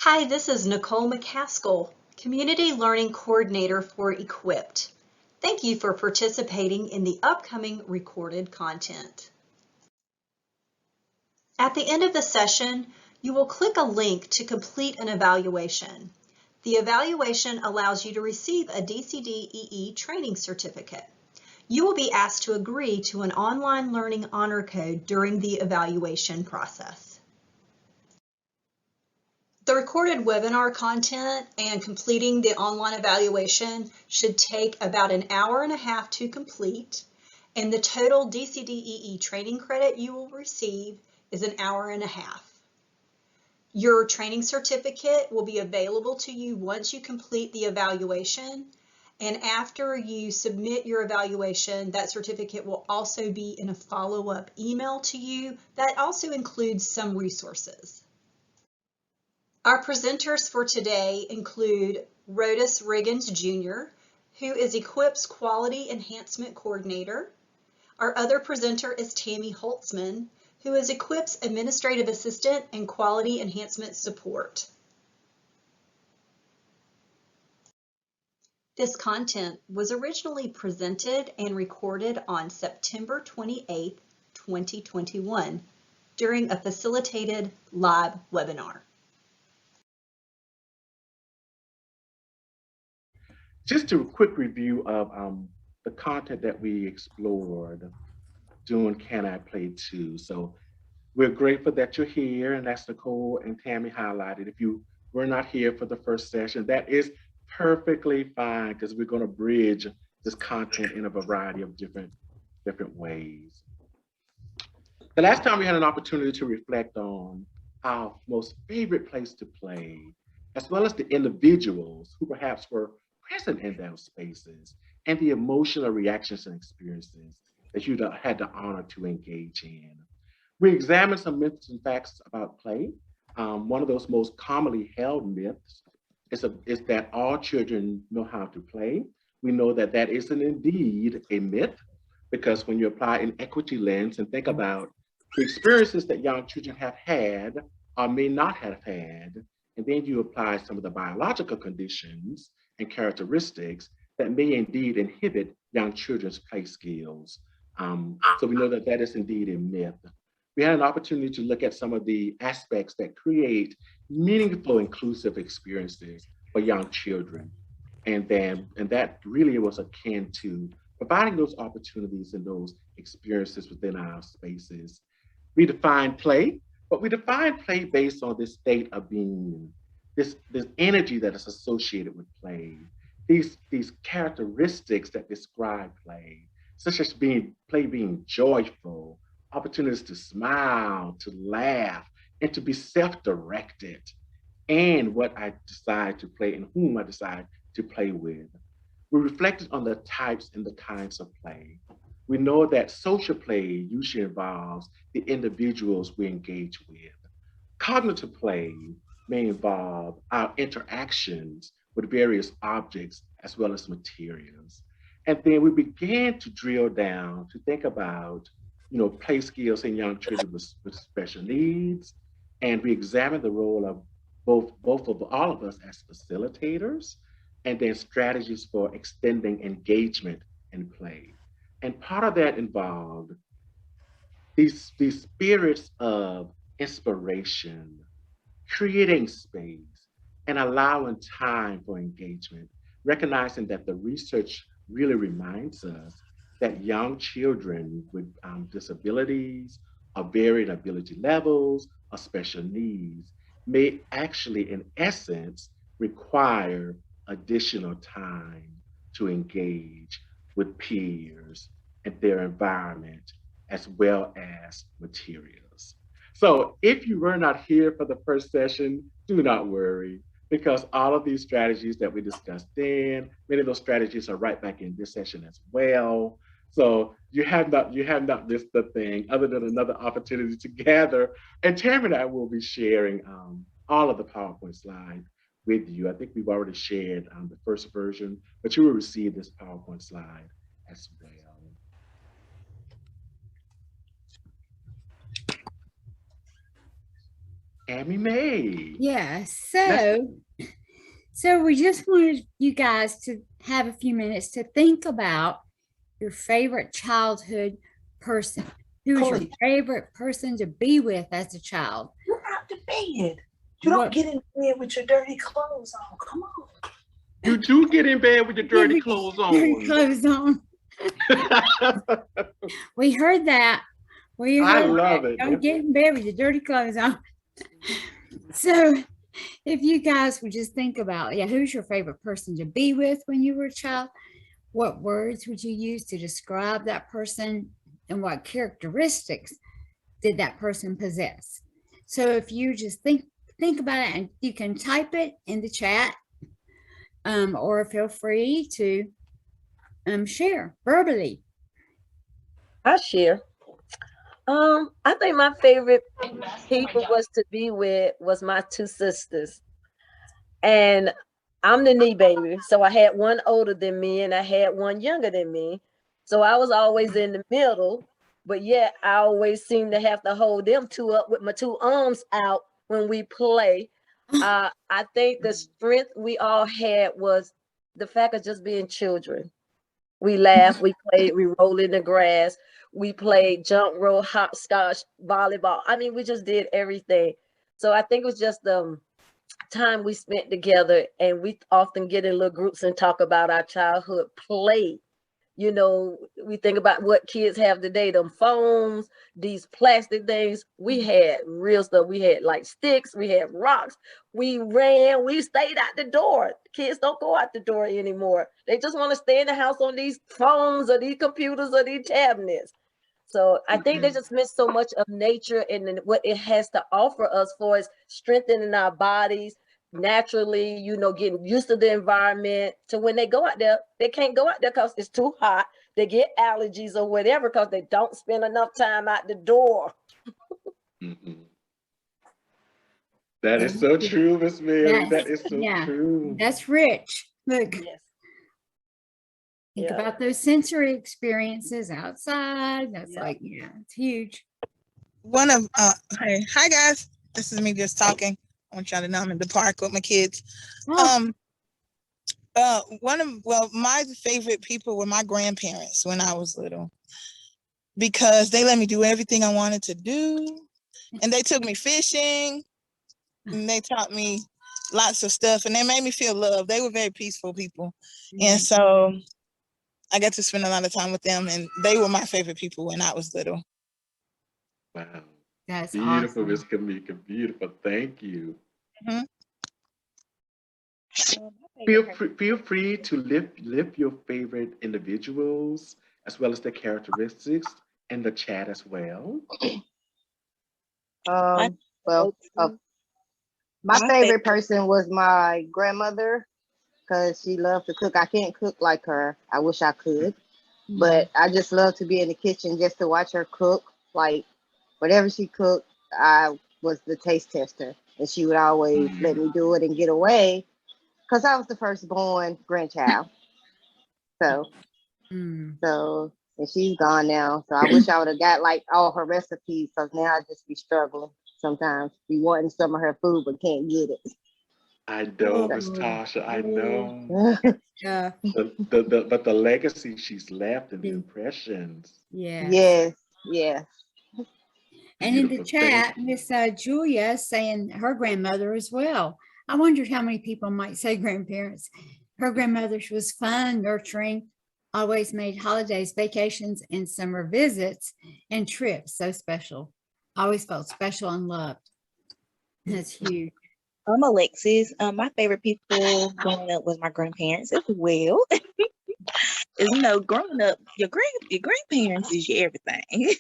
Hi, this is Nicole McCaskill, Community Learning Coordinator for Equipped. Thank you for participating in the upcoming recorded content. At the end of the session, you will click a link to complete an evaluation. The evaluation allows you to receive a DCD-EE training certificate. You will be asked to agree to an online learning honor code during the evaluation process. The recorded webinar content and completing the online evaluation should take about an hour and a half to complete, and the total DCD-EE training credit you will receive is an hour and a half. Your training certificate will be available to you once you complete the evaluation, and after you submit your evaluation, that certificate will also be in a follow-up email to you that also includes some resources. Our presenters for today include Rodas Riggins Jr., who is Equipped's Quality Enhancement Coordinator. Our other presenter is Tammy Holtzman, who is Equipped's Administrative Assistant and Quality Enhancement Support. This content was originally presented and recorded on September 28, 2021, during a facilitated live webinar. Just a quick review of the content that we explored during Can I Play 2. So we're grateful that you're here, and that's Nicole and Tammy highlighted. If you were not here for the first session, that is perfectly fine because we're going to bridge this content in a variety of different ways. The last time we had an opportunity to reflect on our most favorite place to play, as well as the individuals who perhaps were present in those spaces and the emotional reactions and experiences that you had the honor to engage in. We examined some myths and facts about play. One of those most commonly held myths is that all children know how to play. We know that that isn't indeed a myth, because when you apply an equity lens and think about the experiences that young children have had or may not have had, and then you apply some of the biological conditions and characteristics that may indeed inhibit young children's play skills. So we know that that is indeed a myth. We had an opportunity to look at some of the aspects that create meaningful, inclusive experiences for young children. And that really was akin to providing those opportunities and those experiences within our spaces. We define play, but we define play based on this state of being, this energy that is associated with play, these characteristics that describe play, such as play being joyful, opportunities to smile, to laugh, and to be self-directed, and what I decide to play and whom I decide to play with. We reflected on the types and the kinds of play. We know that social play usually involves the individuals we engage with. Cognitive play may involve our interactions with various objects as well as materials. And then we began to drill down to think about, play skills in young children with special needs. And we examined the role of both of all of us as facilitators, and then strategies for extending engagement and play. And part of that involved these spirits of inspiration, creating space, and allowing time for engagement, recognizing that the research really reminds us that young children with disabilities or varying ability levels or special needs may actually, in essence, require additional time to engage with peers and their environment as well as materials. So if you were not here for the first session, do not worry, because all of these strategies that we discussed then, many of those strategies are right back in this session as well. So you have not missed the thing, other than another opportunity to gather. And Tammy and I will be sharing all of the PowerPoint slides with you. I think we've already shared the first version, but you will receive this PowerPoint slide as well. Tammy Mae. Yeah, Let's so we just wanted you guys to have a few minutes to think about your favorite childhood person. Who was your Please. favorite person to be with as a child? You're out to bed. You don't What- get in bed with your dirty clothes on. Come on. you do get in bed with your dirty clothes Dirty on. clothes on. We heard that. We I heard love that. it. Don't get in bed with your dirty clothes on. So if you guys would just think about, who's your favorite person to be with when you were a child? What words would you use to describe that person? And what characteristics did that person possess? So if you just think about it, and you can type it in the chat, or feel free to share verbally. I share. I think my favorite people was to be with was my two sisters. And I'm the knee baby. So I had one older than me and I had one younger than me. So I was always in the middle, but yet I always seem to have to hold them two up with my two arms out when we play. I think the strength we all had was the fact of just being children. We laughed, we played, we rolled in the grass, we played jump rope, hopscotch, volleyball. I mean, we just did everything. So I think it was just the time we spent together, and we often get in little groups and talk about our childhood play. You know, we think about what kids have today, them phones, these plastic things. We had real stuff. We had like sticks, we had rocks. We ran, we stayed out the door. Kids don't go out the door anymore. They just want to stay in the house on these phones or these computers or these tablets. So I think they just miss so much of nature and what it has to offer us for is strengthening our bodies naturally, you know, getting used to the environment. So when they go out there, they can't go out there because it's too hot. They get allergies or whatever because they don't spend enough time out the door. Mhm. That is so true, Miss Mary. Yes, That is so true. That's rich. Look, Yes. think Yeah. about those sensory experiences outside. That's Yeah. like, it's huge. One of hey, hi guys. This is me just talking. I want y'all to know I'm in the park with my kids. Oh, My favorite people were my grandparents when I was little, because they let me do everything I wanted to do, and they took me fishing, and they taught me lots of stuff, and they made me feel loved. They were very peaceful people, and so I got to spend a lot of time with them, and they were my favorite people when I was little. Wow. that's Beautiful, awesome. Miss Kamika. Beautiful. Thank you. Feel free to lift your favorite individuals as well as their characteristics in the chat as well. Well, my favorite person was my grandmother because she loved to cook. I can't cook like her. I wish I could, but I just love to be in the kitchen just to watch her cook. Like whatever she cooked, I was the taste tester, and she would always let me do it and get away because I was the firstborn grandchild. So, and she's gone now. So I wish I would have got like all her recipes, because now I just be struggling sometimes. Be wanting some of her food but can't get it. I know, Miss Tasha. I know. Yeah. But the legacy she's left and the impressions. Yeah. Yes. And in the Beautiful. chat, Thank you. Miss Julia is saying her grandmother as well. I wondered how many people might say grandparents. Her grandmother was fun, nurturing, always made holidays, vacations, and summer visits and trips so special. Always felt special and loved. That's huge. I'm Alexis. My favorite people growing up was my grandparents as well. You know, growing up, your grandparents is your everything.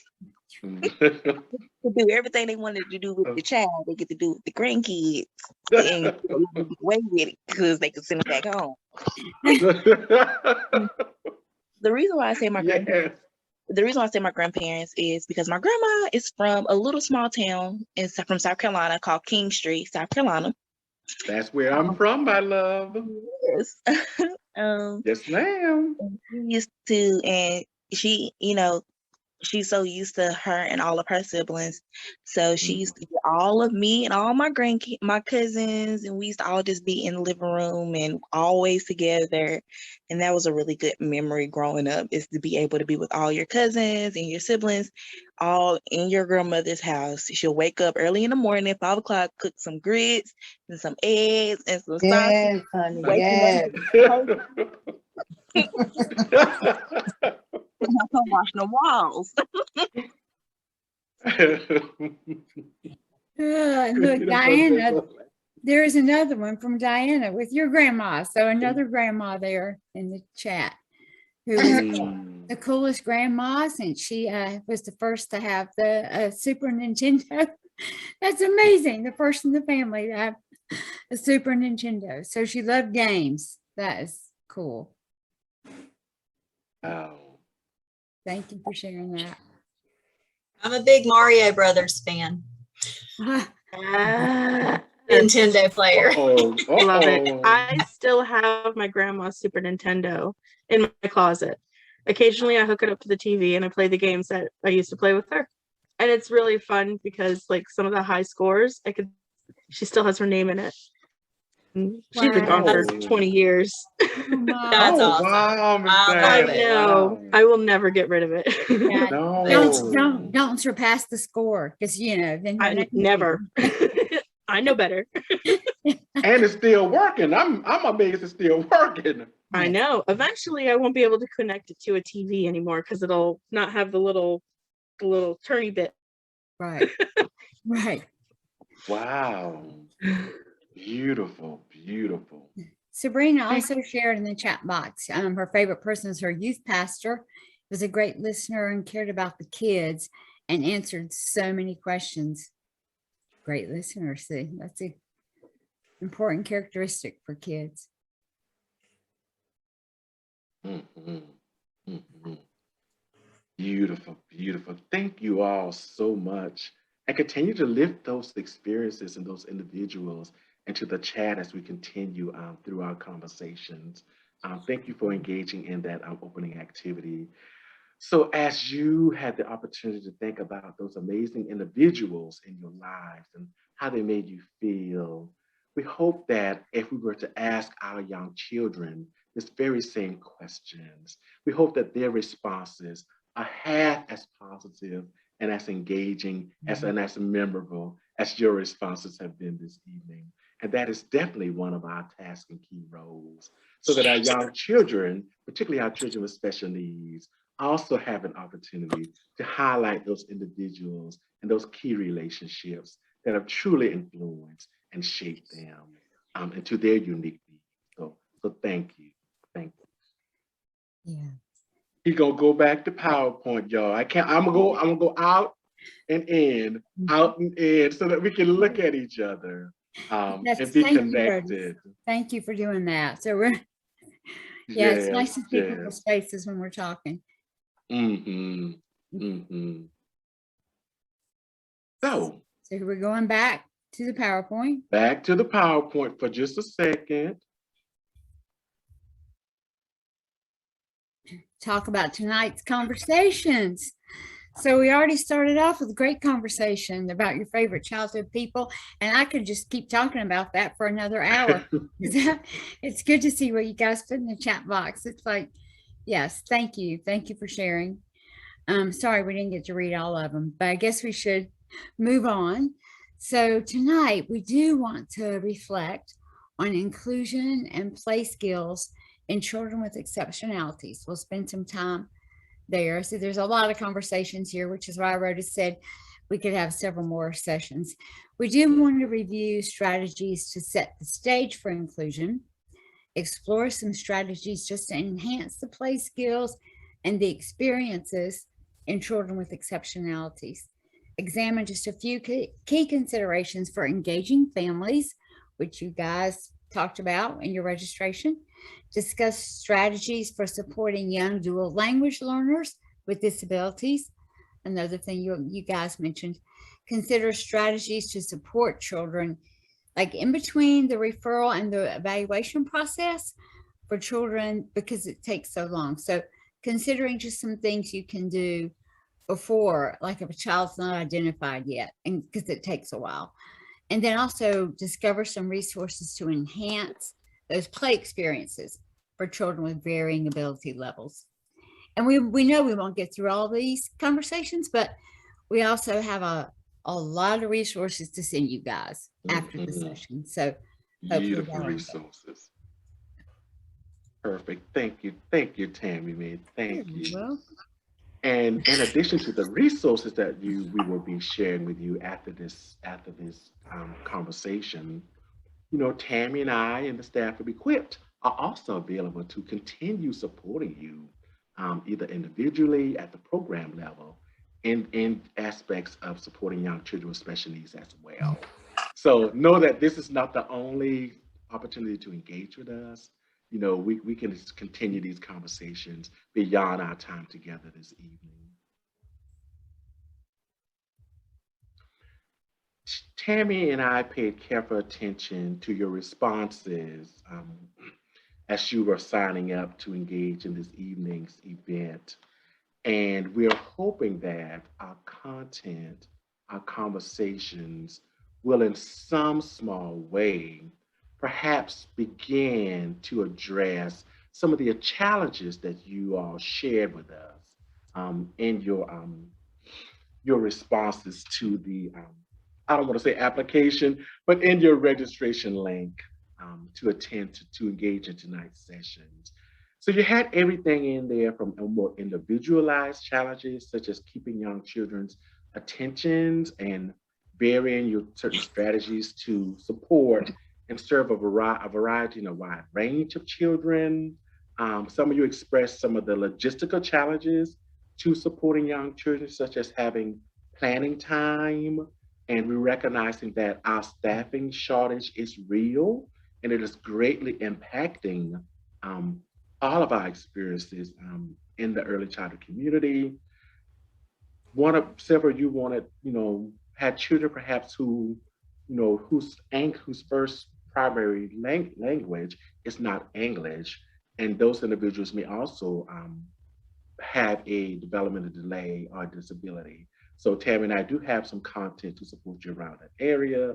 To do everything they wanted to do with the child, they get to do with the grandkids, and get away with it because they can send them back home. The reason why I say my grandparents, the reason why I say my grandparents is because my grandma is from a little small town from South Carolina called Kingstree, South Carolina. That's where I'm from, my love. Yes. Yes, ma'am. She used to, and she, you know, she's so used to her and all of her siblings. So she Mhm. used to get all of me and all my my cousins, and we used to all just be in the living room and always together. And that was a really good memory growing up, is to be able to be with all your cousins and your siblings all in your grandmother's house. She'll wake up early in the morning, 5 o'clock, cook some grits and some eggs and some sausage, Yes, honey. wake you Yes. up and come wash the walls. And look, Diana, there is another one from Diana with your grandma. So another grandma there in the chat who was Mm. the coolest grandma since she was the first to have the Super Nintendo. That's amazing. The first in the family to have a Super Nintendo. So she loved games. That is cool. Wow. Thank you for sharing that. I'm a big Mario Brothers fan. Nintendo player. Oh, Love it. I still have my grandma's Super Nintendo in my closet. Occasionally I hook it up to the TV and I play the games that I used to play with her. And it's really fun because like some of the high scores, she still has her name in it. And she's been gone for 20 years. That's awesome. Wow, Miss I I Diana, know. wow. I will never get rid of it. Yeah, No. don't surpass the score because then you're not Never. I know better. And it's still working. I'm amazed it's still working. I know. Eventually I won't be able to connect it to a TV anymore because it'll not have the little turny bit. Right. Right. Wow. Beautiful, beautiful. Sabrina also shared in the chat box, her favorite person is her youth pastor, was a great listener and cared about the kids and answered so many questions. Great listener, see, that's an important characteristic for kids. Mhm, mhm. Beautiful, beautiful. Thank you all so much. And continue to lift those experiences and those individuals into the chat as we continue through our conversations. Thank you for engaging in that opening activity. So as you had the opportunity to think about those amazing individuals in your lives and how they made you feel, we hope that if we were to ask our young children this very same questions, we hope that their responses are half as positive and as engaging and as memorable as your responses have been this evening. And that is definitely one of our tasks and key roles, so that our young children, particularly our children with special needs, also have an opportunity to highlight those individuals and those key relationships that have truly influenced and shaped them into their unique needs. So thank you. Thank you. Yeah. He's gonna go back to PowerPoint, y'all. I'm gonna go out and in, so that we can look at each other and be connected. Thank you for doing that. So we're it's nice to see people's faces when we're talking. Mm-hmm. Mm-hmm. So we're going back to the PowerPoint. Back to the PowerPoint for just a second. Talk about tonight's conversations. So we already started off with a great conversation about your favorite childhood people, and I could just keep talking about that for another hour. It's good to see what you guys put in the chat box. It's like, yes, thank you for sharing. Sorry we didn't get to read all of them, but I guess we should move on. So tonight we do want to reflect on inclusion and play skills in children with exceptionalities. We'll spend some time there. So there's a lot of conversations here, which is why I wrote it, said we could have several more sessions. We do want to review strategies to set the stage for inclusion, explore some strategies just to enhance the play skills and the experiences in children with exceptionalities, examine just a few key considerations for engaging families, which you guys talked about in your registration, discuss strategies for supporting young dual language learners with disabilities, another thing you guys mentioned, consider strategies to support children like in between the referral and the evaluation process for children because it takes so long. So considering just some things you can do before, like if a child's not identified yet, and because it takes a while. And then also discover some resources to enhance those play experiences for children with varying ability levels. And we know we won't get through all these conversations, but we also have a lot of resources to send you guys after the Mhm. session. So hopefully Beautiful that'll help. resources. Perfect. Thank you. Thank you, Tammy, man. Thank You're you. welcome. And in addition to the resources that we will be sharing with you after this conversation, you know, Tammy and I and the staff of Equipped are also available to continue supporting you, either individually at the program level and in aspects of supporting young children with special needs as well. So know that this is not the only opportunity to engage with us. You know, we can just continue these conversations beyond our time together this evening. Tammy and I paid careful attention to your responses as you were signing up to engage in this evening's event. And we're hoping that our content, our conversations will, in some small way, perhaps begin to address some of the challenges that you all shared with us in your responses to the I don't want to say application, but in your registration link to attend to engage in tonight's sessions. So you had everything in there from a more individualized challenges, such as keeping young children's attentions and varying your certain strategies to support and serve a variety and a wide range of children. Some of you expressed some of the logistical challenges to supporting young children, such as having planning time, and we're recognizing that our staffing shortage is real and it is greatly impacting um, all of our experiences in the early childhood community. One of several you wanted, you know, had children perhaps who, you know, whose first primary language is not English, and those individuals may also have a developmental delay or disability. So Tammy and I do have some content to support you around that area.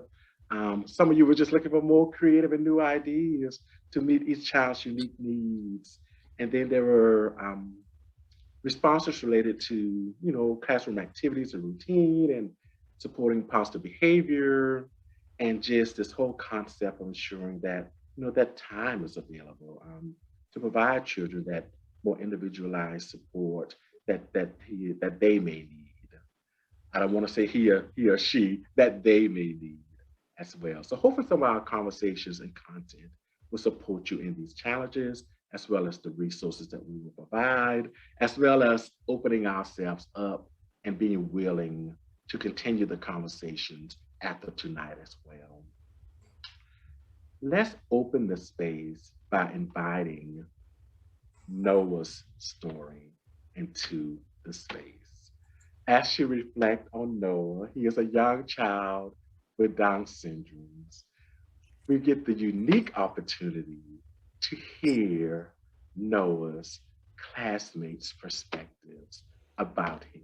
Some of you were just looking for more creative and new ideas to meet each child's unique needs. And then there were responses related to, you know, classroom activities and routine and supporting positive behavior and just this whole concept of ensuring that, you know, that time is available to provide children that more individualized support that they may need. I don't want to say he or she that they may need as well. So hopefully some of our conversations and content will support you in these challenges, as well as the resources that we will provide, as well as opening ourselves up and being willing to continue the conversations after tonight as well. Let's open the space by inviting Noah's story into the space. As you reflect on Noah, he is a young child with Down syndrome. We get the unique opportunity to hear Noah's classmates' perspectives about him.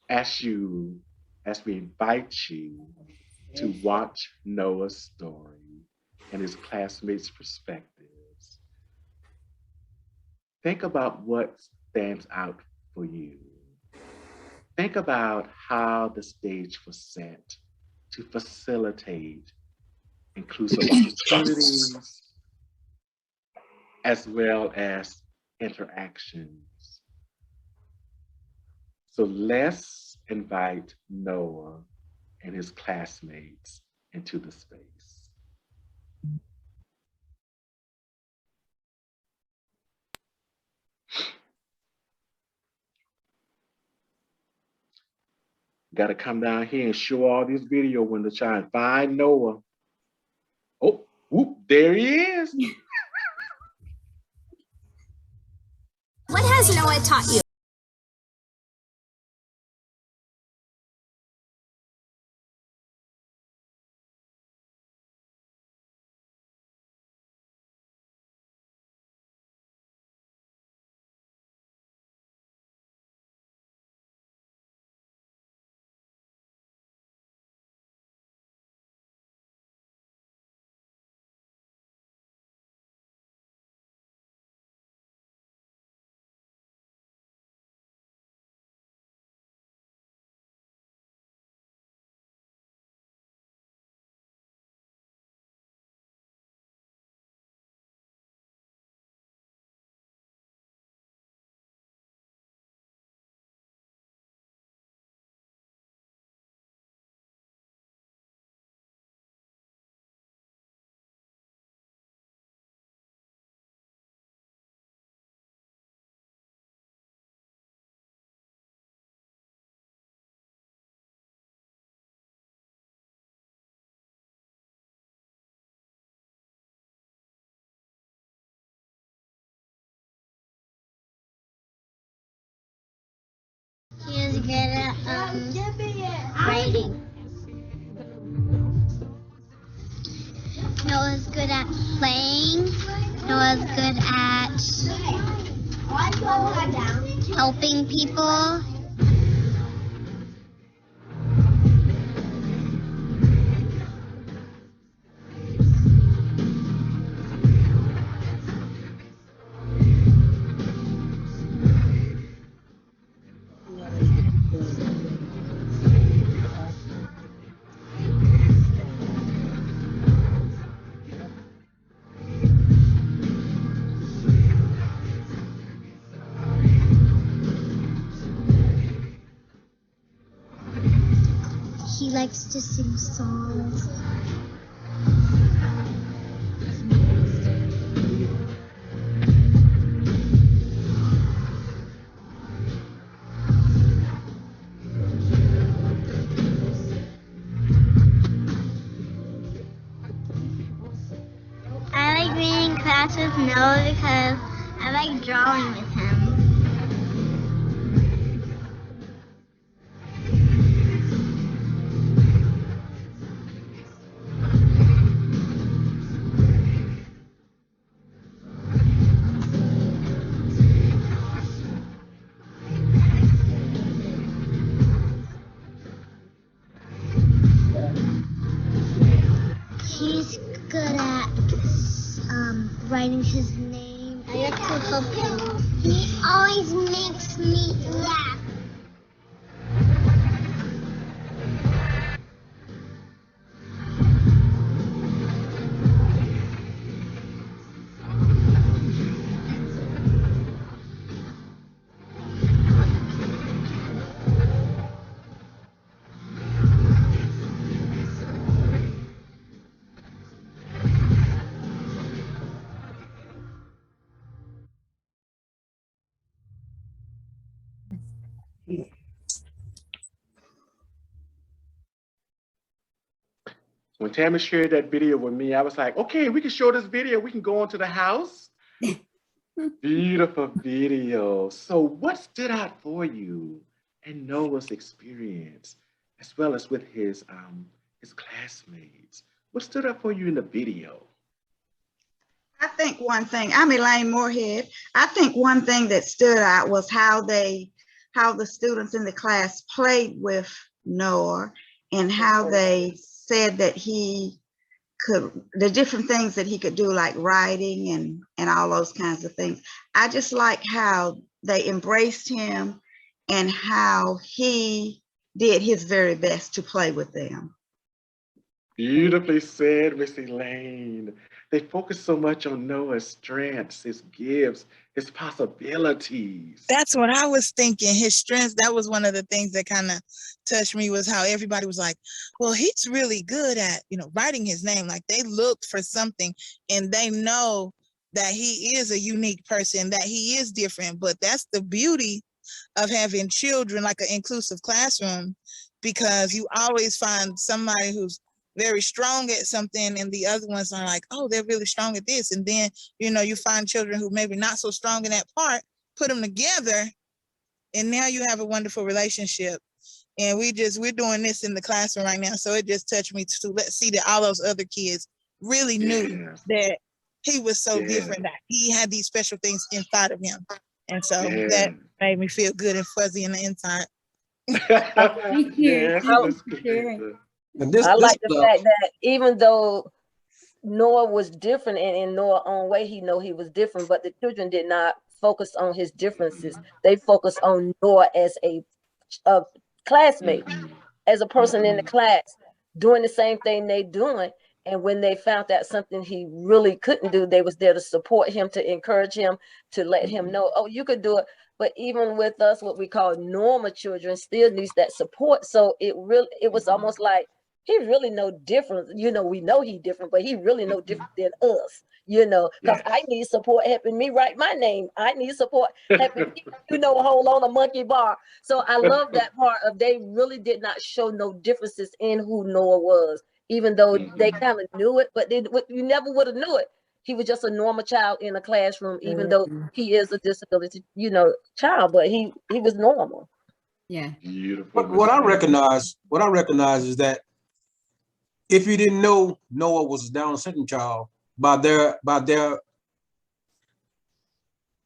As you, as we invite you to watch Noah's story and his classmates' perspectives, think about what stands out for you. Think about how the stage was set to facilitate inclusive opportunities as well as interactions. So let's invite Noah and his classmates into the space. Got to come down here and show all these video when the child find Noah. Oh, whoop, there he is. What has Noah taught you? good at writing. Noah's good at playing. Noah's good at helping people. He likes to sing songs. I like being in class with Noah because I like drawing with him. He's good at writing his name. I like to help him. He always makes me laugh. When Tammy shared that video with me, I was like, okay, we can show this video. We can go into the house. Beautiful video. So what stood out for you in Noah's experience, as well as with his classmates? What stood out for you in the video? I think one thing, I'm Elaine Moorhead. I think one thing that stood out was how the students in the class played with Noah and how they said that he could, the different things that he could do, like writing and all those kinds of things. I just like how they embraced him and how he did his very best to play with them. Beautifully said, Miss Elaine. They focus so much on Noah's strengths, his gifts, his possibilities. That's what I was thinking. His strengths, that was one of the things that kind of touched me, was how everybody was like, well, he's really good at, writing his name. Like, they looked for something and they know that he is a unique person, that he is different. But that's the beauty of having children, like an inclusive classroom, because you always find somebody who's very strong at something and the other ones are like, oh, they're really strong at this. And then, you find children who maybe not so strong in that part, put them together, and now you have a wonderful relationship. And we're doing this in the classroom right now. So it just touched me to let's see that all those other kids really knew that he was so different, that he had these special things inside of him. And so that made me feel good and fuzzy in the inside. Thank you. Yes, Thank that's you for good. sharing. I like the fact that even though Noah was different and in Noah's own way, he was different, but the children did not focus on his differences. They focused on Noah as a classmate, as a person in the class, doing the same thing they doing. And when they found out something he really couldn't do, they was there to support him, to encourage him, to let him know, oh, you could do it. But even with us, what we call normal children still needs that support. So it was almost like he really no different. We know he different, but he really no different than us, because I need support helping me write my name. I need support helping me, hold on a monkey bar. So I love that part of they really did not show no differences in who Noah was, even though they kind of knew it, but you never would have knew it. He was just a normal child in a classroom, even though he is a disability, child, but he was normal. Yeah. Beautiful. What I Miss recognize is that if you didn't know Noah was a Down syndrome child, by their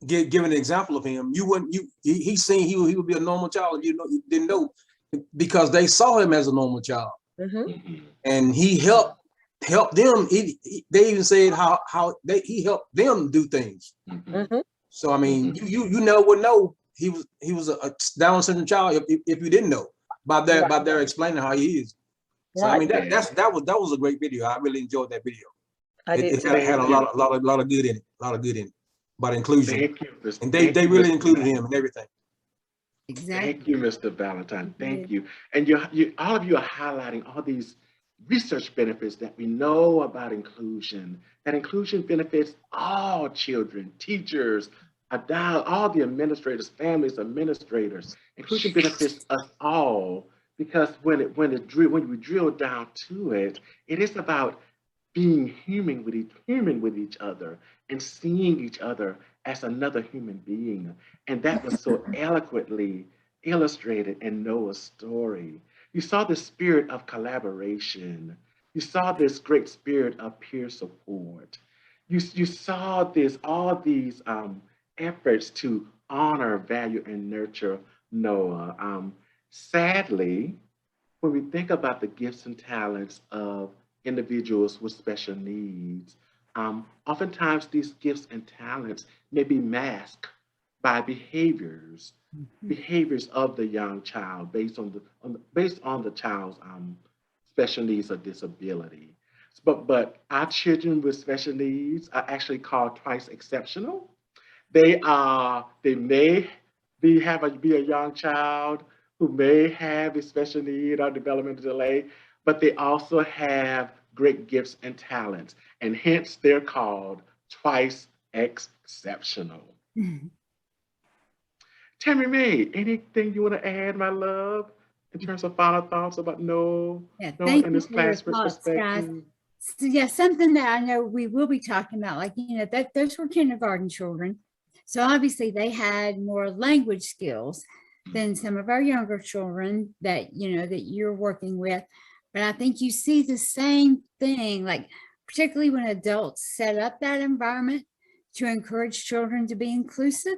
giving an example of him, you wouldn't he's saying he would be a normal child if you didn't know, because they saw him as a normal child. Mhm. And he helped them. They even said how he helped them do things. Mhm. So I mean, Mhm. you never would know he was a Down syndrome child if you didn't know by their explaining how he is. So I mean Right. that was a great video. I really enjoyed that video. I did It too. had a Thank you. lot of good in it. A lot of good in it about inclusion. Thank you. And Thank they you, really Mr. included him and everything. Exactly. Thank you, Mr. Valentine. Yeah. Thank you. And you all of you are highlighting all these research benefits that we know about inclusion. That inclusion benefits all children, teachers, adults, all the administrators, families, administrators. Inclusion benefits us all because when we drill down to it, it is about being human with each other and seeing each other as another human being. And that was so eloquently illustrated in Noah's story. You saw the spirit of collaboration. You saw this great spirit of peer support. You saw all these efforts to honor, value, and nurture Noah. Sadly, when we think about the gifts and talents of individuals with special needs, oftentimes these gifts and talents may be masked by behaviors of the young child based on the child's special needs or disability. But our children with special needs are actually called twice exceptional. They may be a young child who may have a special need or developmental delay, but they also have great gifts and talents, and hence they're called twice exceptional. Tammy Mae, anything you want to add, my love, in terms of final thoughts about Noah Thank and you his for your classroom thoughts, guys. perspective? So yeah, something that I know we will be talking about, like, that those were kindergarten children. So obviously they had more language skills than some of our younger children that, that you're working with. But I think you see the same thing, like particularly when adults set up that environment to encourage children to be inclusive,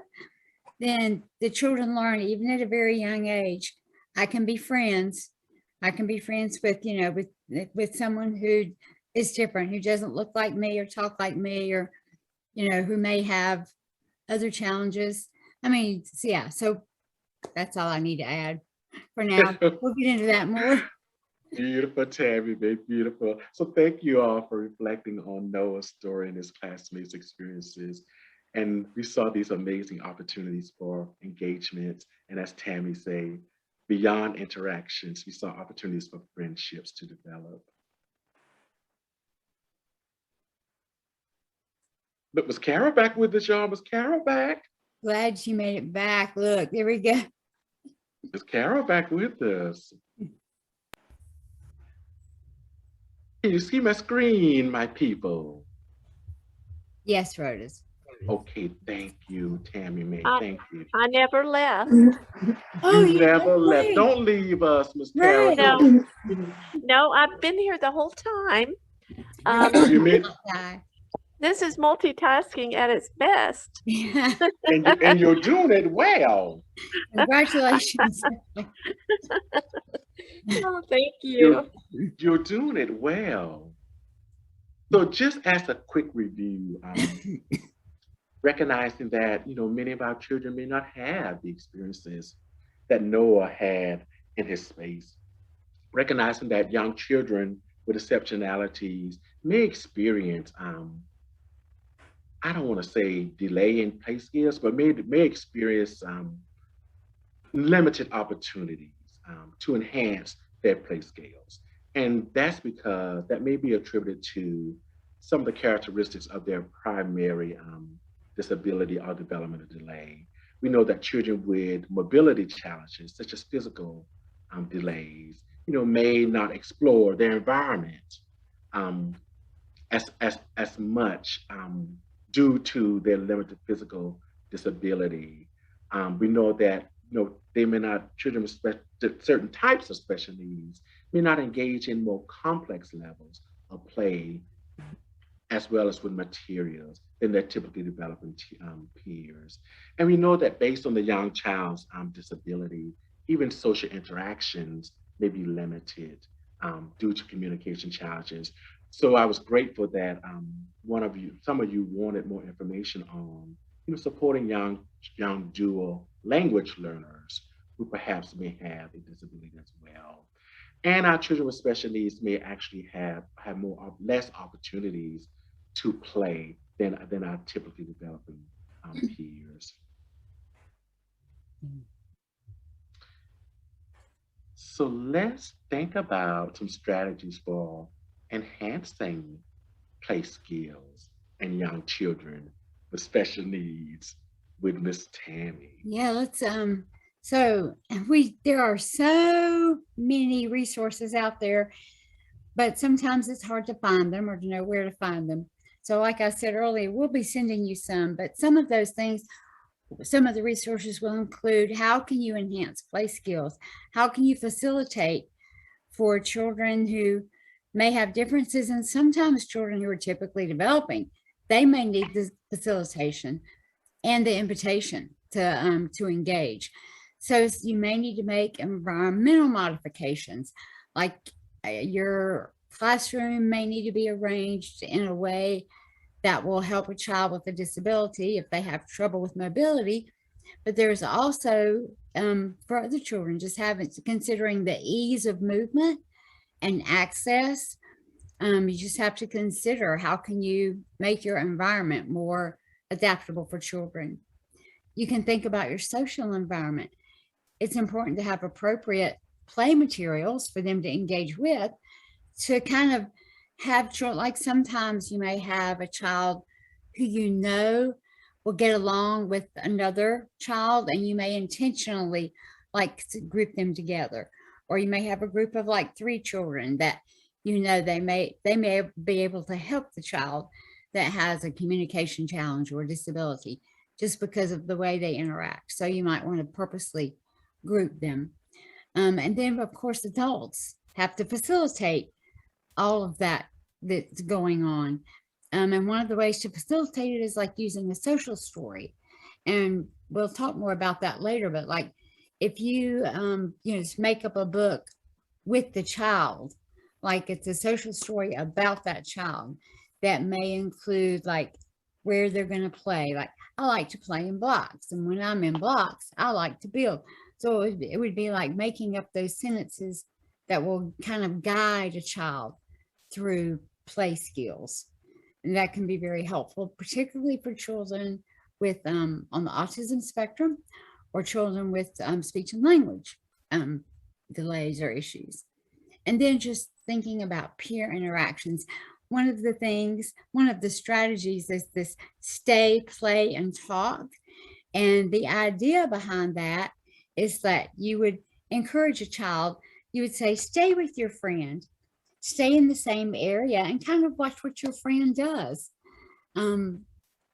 then the children learn even at a very young age, I can be friends. I can be friends with, with someone who is different, who doesn't look like me or talk like me, or, who may have other challenges. I mean, so that's all I need to add for now. We'll get into that more. Beautiful, Tammy, babe, beautiful. So thank you all for reflecting on Noah's story and his classmates' experiences. And we saw these amazing opportunities for engagement. And as Tammy said, beyond interactions, we saw opportunities for friendships to develop. Look, was Carol back with us, y'all? Was Carol back? Glad she made it back. Look, there we go. Is Carol back with us? Can you see my screen, my people? Yes, Rhodas. Okay, thank you, Tammy Mae. Thank you. I never left. Oh, you never left. right. Don't leave us, Miss Right. Carol. No, I've been here the whole time. You mean, This is multitasking at its best. and you're doing it well. Congratulations. Oh, thank you. You're doing it well. So just as a quick review, recognizing that many of our children may not have the experiences that Noah had in his space. Recognizing that young children with exceptionalities may experience, I don't want to say delay in play skills, but may experience limited opportunities to enhance their play skills. And that's because that may be attributed to some of the characteristics of their primary disability or developmental delay. We know that children with mobility challenges, such as physical delays, may not explore their environment as much due to their limited physical disability. We know that they may not, children with certain types of special needs may not engage in more complex levels of play as well as with materials than their typically developing peers. And we know that based on the young child's disability, even social interactions may be limited due to communication challenges. So I was grateful that some of you wanted more information on supporting young dual language learners who perhaps may have a disability as well. And our children with special needs may actually have less opportunities to play than our typically developing peers. So let's think about some strategies for enhancing play skills in young children with special needs with Miss Tammy. Yeah, let's so there are so many resources out there, but sometimes it's hard to find them or to know where to find them. So like I said earlier, we'll be sending you some, but some of those things, some of the resources will include how can you enhance play skills? How can you facilitate for children who may have differences, and sometimes children who are typically developing, they may need the facilitation and the invitation to engage. So you may need to make environmental modifications, like your classroom may need to be arranged in a way that will help a child with a disability if they have trouble with mobility. But there's also for other children, just considering the ease of movement and access. You just have to consider how can you make your environment more adaptable for children. You can think about your social environment. It's important to have appropriate play materials for them to engage with, to kind of have children, like sometimes you may have a child who will get along with another child, and you may intentionally like to group them together. Or you may have a group of like 3 children that they may be able to help the child that has a communication challenge or disability just because of the way they interact. So you might want to purposely group them. And then of course, adults have to facilitate all of that that's going on. And one of the ways to facilitate it is like using a social story. And we'll talk more about that later, but like if you, just make up a book with the child, like it's a social story about that child that may include like where they're going to play. Like I like to play in blocks, and when I'm in blocks, I like to build. So it would be like making up those sentences that will kind of guide a child through play skills. And that can be very helpful, particularly for children with on the autism spectrum, or children with speech and language delays or issues. And then just thinking about peer interactions. One of the strategies is this stay, play, and talk. And the idea behind that is that you would encourage a child, you would say, stay with your friend, stay in the same area, and kind of watch what your friend does. And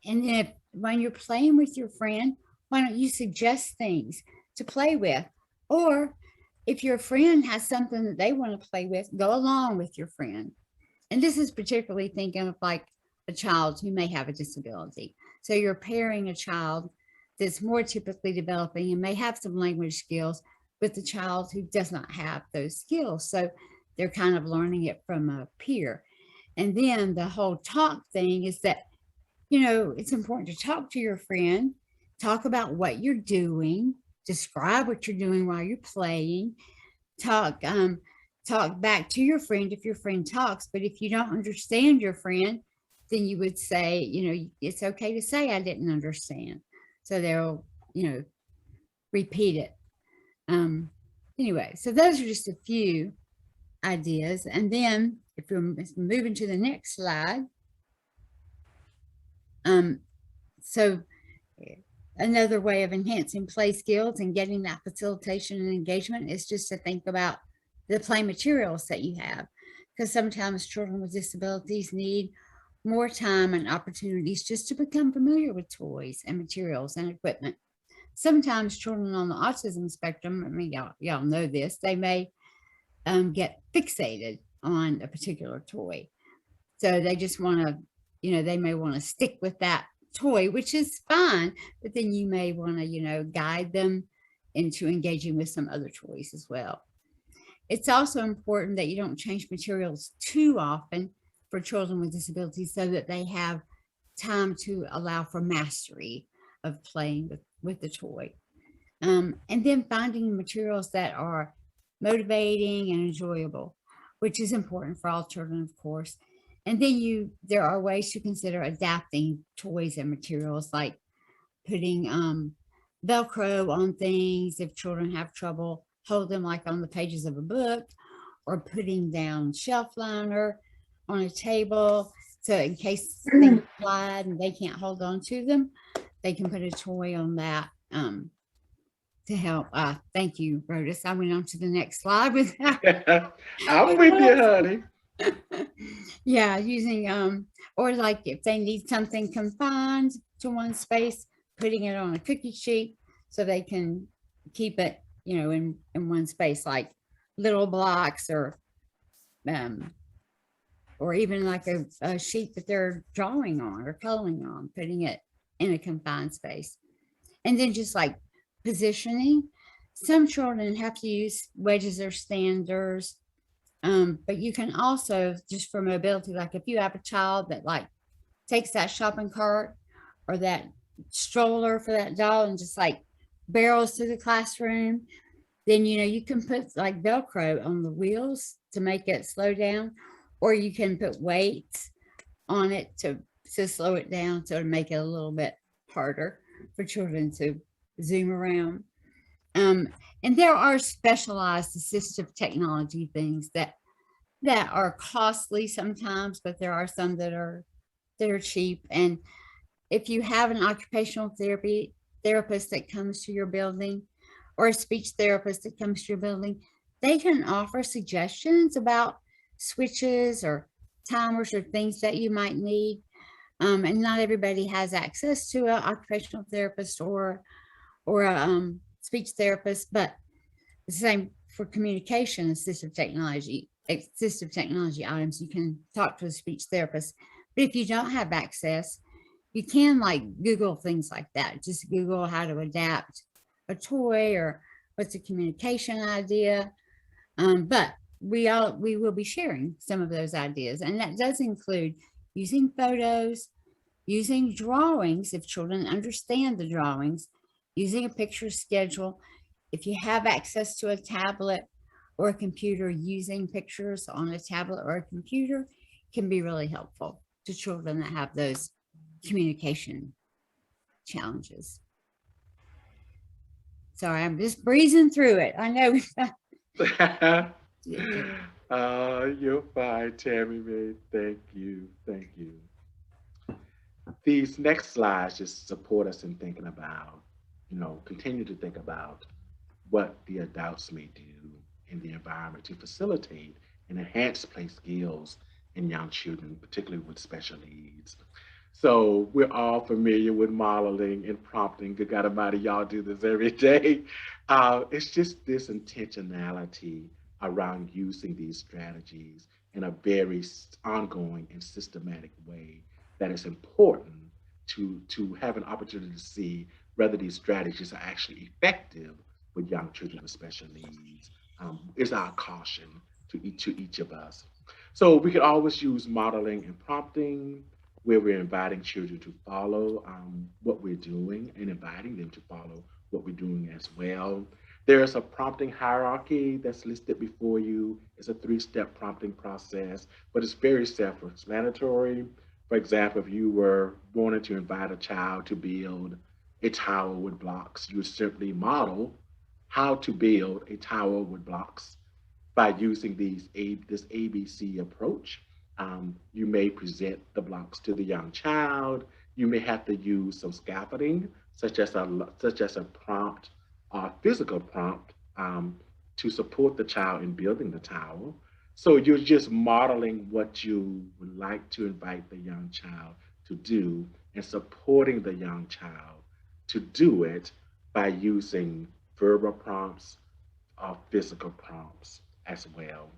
then when you're playing with your friend, why don't you suggest things to play with? Or if your friend has something that they want to play with, go along with your friend. And this is particularly thinking of like a child who may have a disability. So you're pairing a child that's more typically developing and may have some language skills with the child who does not have those skills. So they're kind of learning it from a peer. And then the whole talk thing is that, it's important to talk to your friend, talk about what you're doing, describe what you're doing while you're playing, talk back to your friend if your friend talks. But if you don't understand your friend, then you would say, it's okay to say I didn't understand. So they'll, repeat it. Anyway, so those are just a few ideas. And then if we're moving to the next slide. So another way of enhancing play skills and getting that facilitation and engagement is just to think about the play materials that you have, because sometimes children with disabilities need more time and opportunities just to become familiar with toys and materials and equipment. sometimes children on the autism spectrum, I mean, y'all know this, they may get fixated on a particular toy. So they just want to, they may want to stick with that toy, which is fine, but then you may want to, guide them into engaging with some other toys as well. It's also important that you don't change materials too often for children with disabilities so that they have time to allow for mastery of playing with the toy. And then finding materials that are motivating and enjoyable, which is important for all children, of course. And then there are ways to consider adapting toys and materials, like putting Velcro on things if children have trouble hold them, like on the pages of a book, or putting down shelf liner on a table. So in case things slide and they can't hold on to them, they can put a toy on that to help. Thank you, Rhoda. I went on to the next slide with that. I'm with you, honey. Yeah, using or like if they need something confined to one space, putting it on a cookie sheet so they can keep it, in one space, like little blocks or even like a sheet that they're drawing on or coloring on, putting it in a confined space. And then just like positioning. Some children have to use wedges or standers. But you can also, just for mobility, like if you have a child that like takes that shopping cart or that stroller for that doll and just like barrels through the classroom, then, you can put like Velcro on the wheels to make it slow down, or you can put weights on it to slow it down, so to make it a little bit harder for children to zoom around. And there are specialized assistive technology things that are costly sometimes, but there are some that are cheap. And if you have an occupational therapist that comes to your building, or a speech therapist that comes to your building, they can offer suggestions about switches or timers or things that you might need. And not everybody has access to an occupational therapist or a speech therapist, but the same for communication assistive technology items. You can talk to a speech therapist, but if you don't have access, you can like Google things like that. Just Google how to adapt a toy or what's a communication idea. But we will be sharing some of those ideas, and that does include using photos, using drawings if children understand the drawings, using a picture schedule. If you have access to a tablet or a computer, using pictures on a tablet or a computer can be really helpful to children that have those communication challenges. Sorry, I'm just breezing through it. I know. You're fine, Tammy Mae. Thank you. Thank you. These next slides just support us in thinking about, continue to think about what the adults may do in the environment to facilitate and enhance play skills in young children, particularly with special needs. So we're all familiar with modeling and prompting. Good God Almighty, y'all do this every day. It's just this intentionality around using these strategies in a very ongoing and systematic way that is important to have an opportunity to see whether these strategies are actually effective with young children with special needs. Is our caution to each of us. So we can always use modeling and prompting, where we're inviting children to follow what we're doing and inviting them to follow what we're doing as well. There's a prompting hierarchy that's listed before you. It's a 3-step prompting process, but it's very self-explanatory. For example, if you were wanting to invite a child to build a tower with blocks, you would simply model how to build a tower with blocks by using this ABC approach. You may present the blocks to the young child. You may have to use some scaffolding, such as a prompt or physical prompt to support the child in building the tower. So you're just modeling what you would like to invite the young child to do and supporting the young child to do it by using verbal prompts or physical prompts as well.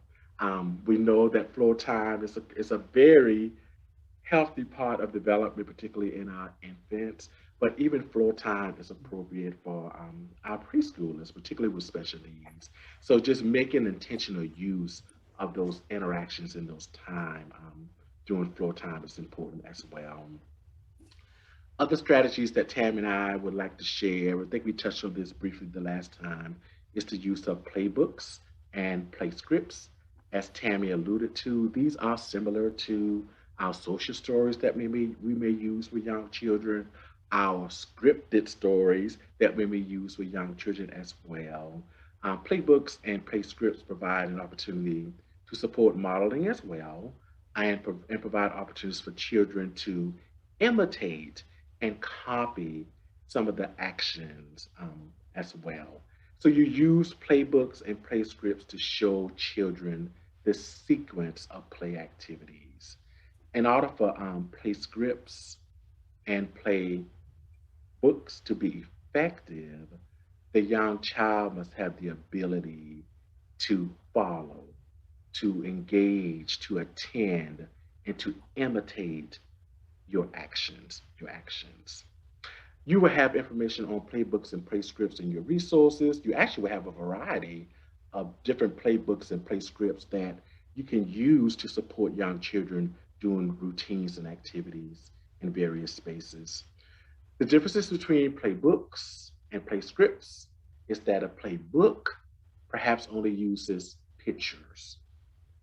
We know that floor time is a very healthy part of development, particularly in our infants, but even floor time is appropriate for our preschoolers, particularly with special needs. So just making intentional use of those interactions in those time during floor time is important as well. Other strategies that Tam and I would like to share, I think we touched on this briefly the last time, is the use of playbooks and play scripts. As Tammy alluded to, these are similar to our social stories that we may use with young children, our scripted stories that we may use with young children as well. Playbooks and play scripts provide an opportunity to support modeling as well, and provide opportunities for children to imitate and copy some of the actions as well. So you use playbooks and play scripts to show children the sequence of play activities. In order for play scripts and play books to be effective, the young child must have the ability to follow, to engage, to attend, and to imitate your actions. You will have information on playbooks and play scripts in your resources. You actually will have a variety of different playbooks and play scripts that you can use to support young children doing routines and activities in various spaces. The differences between playbooks and play scripts is that a playbook perhaps only uses pictures.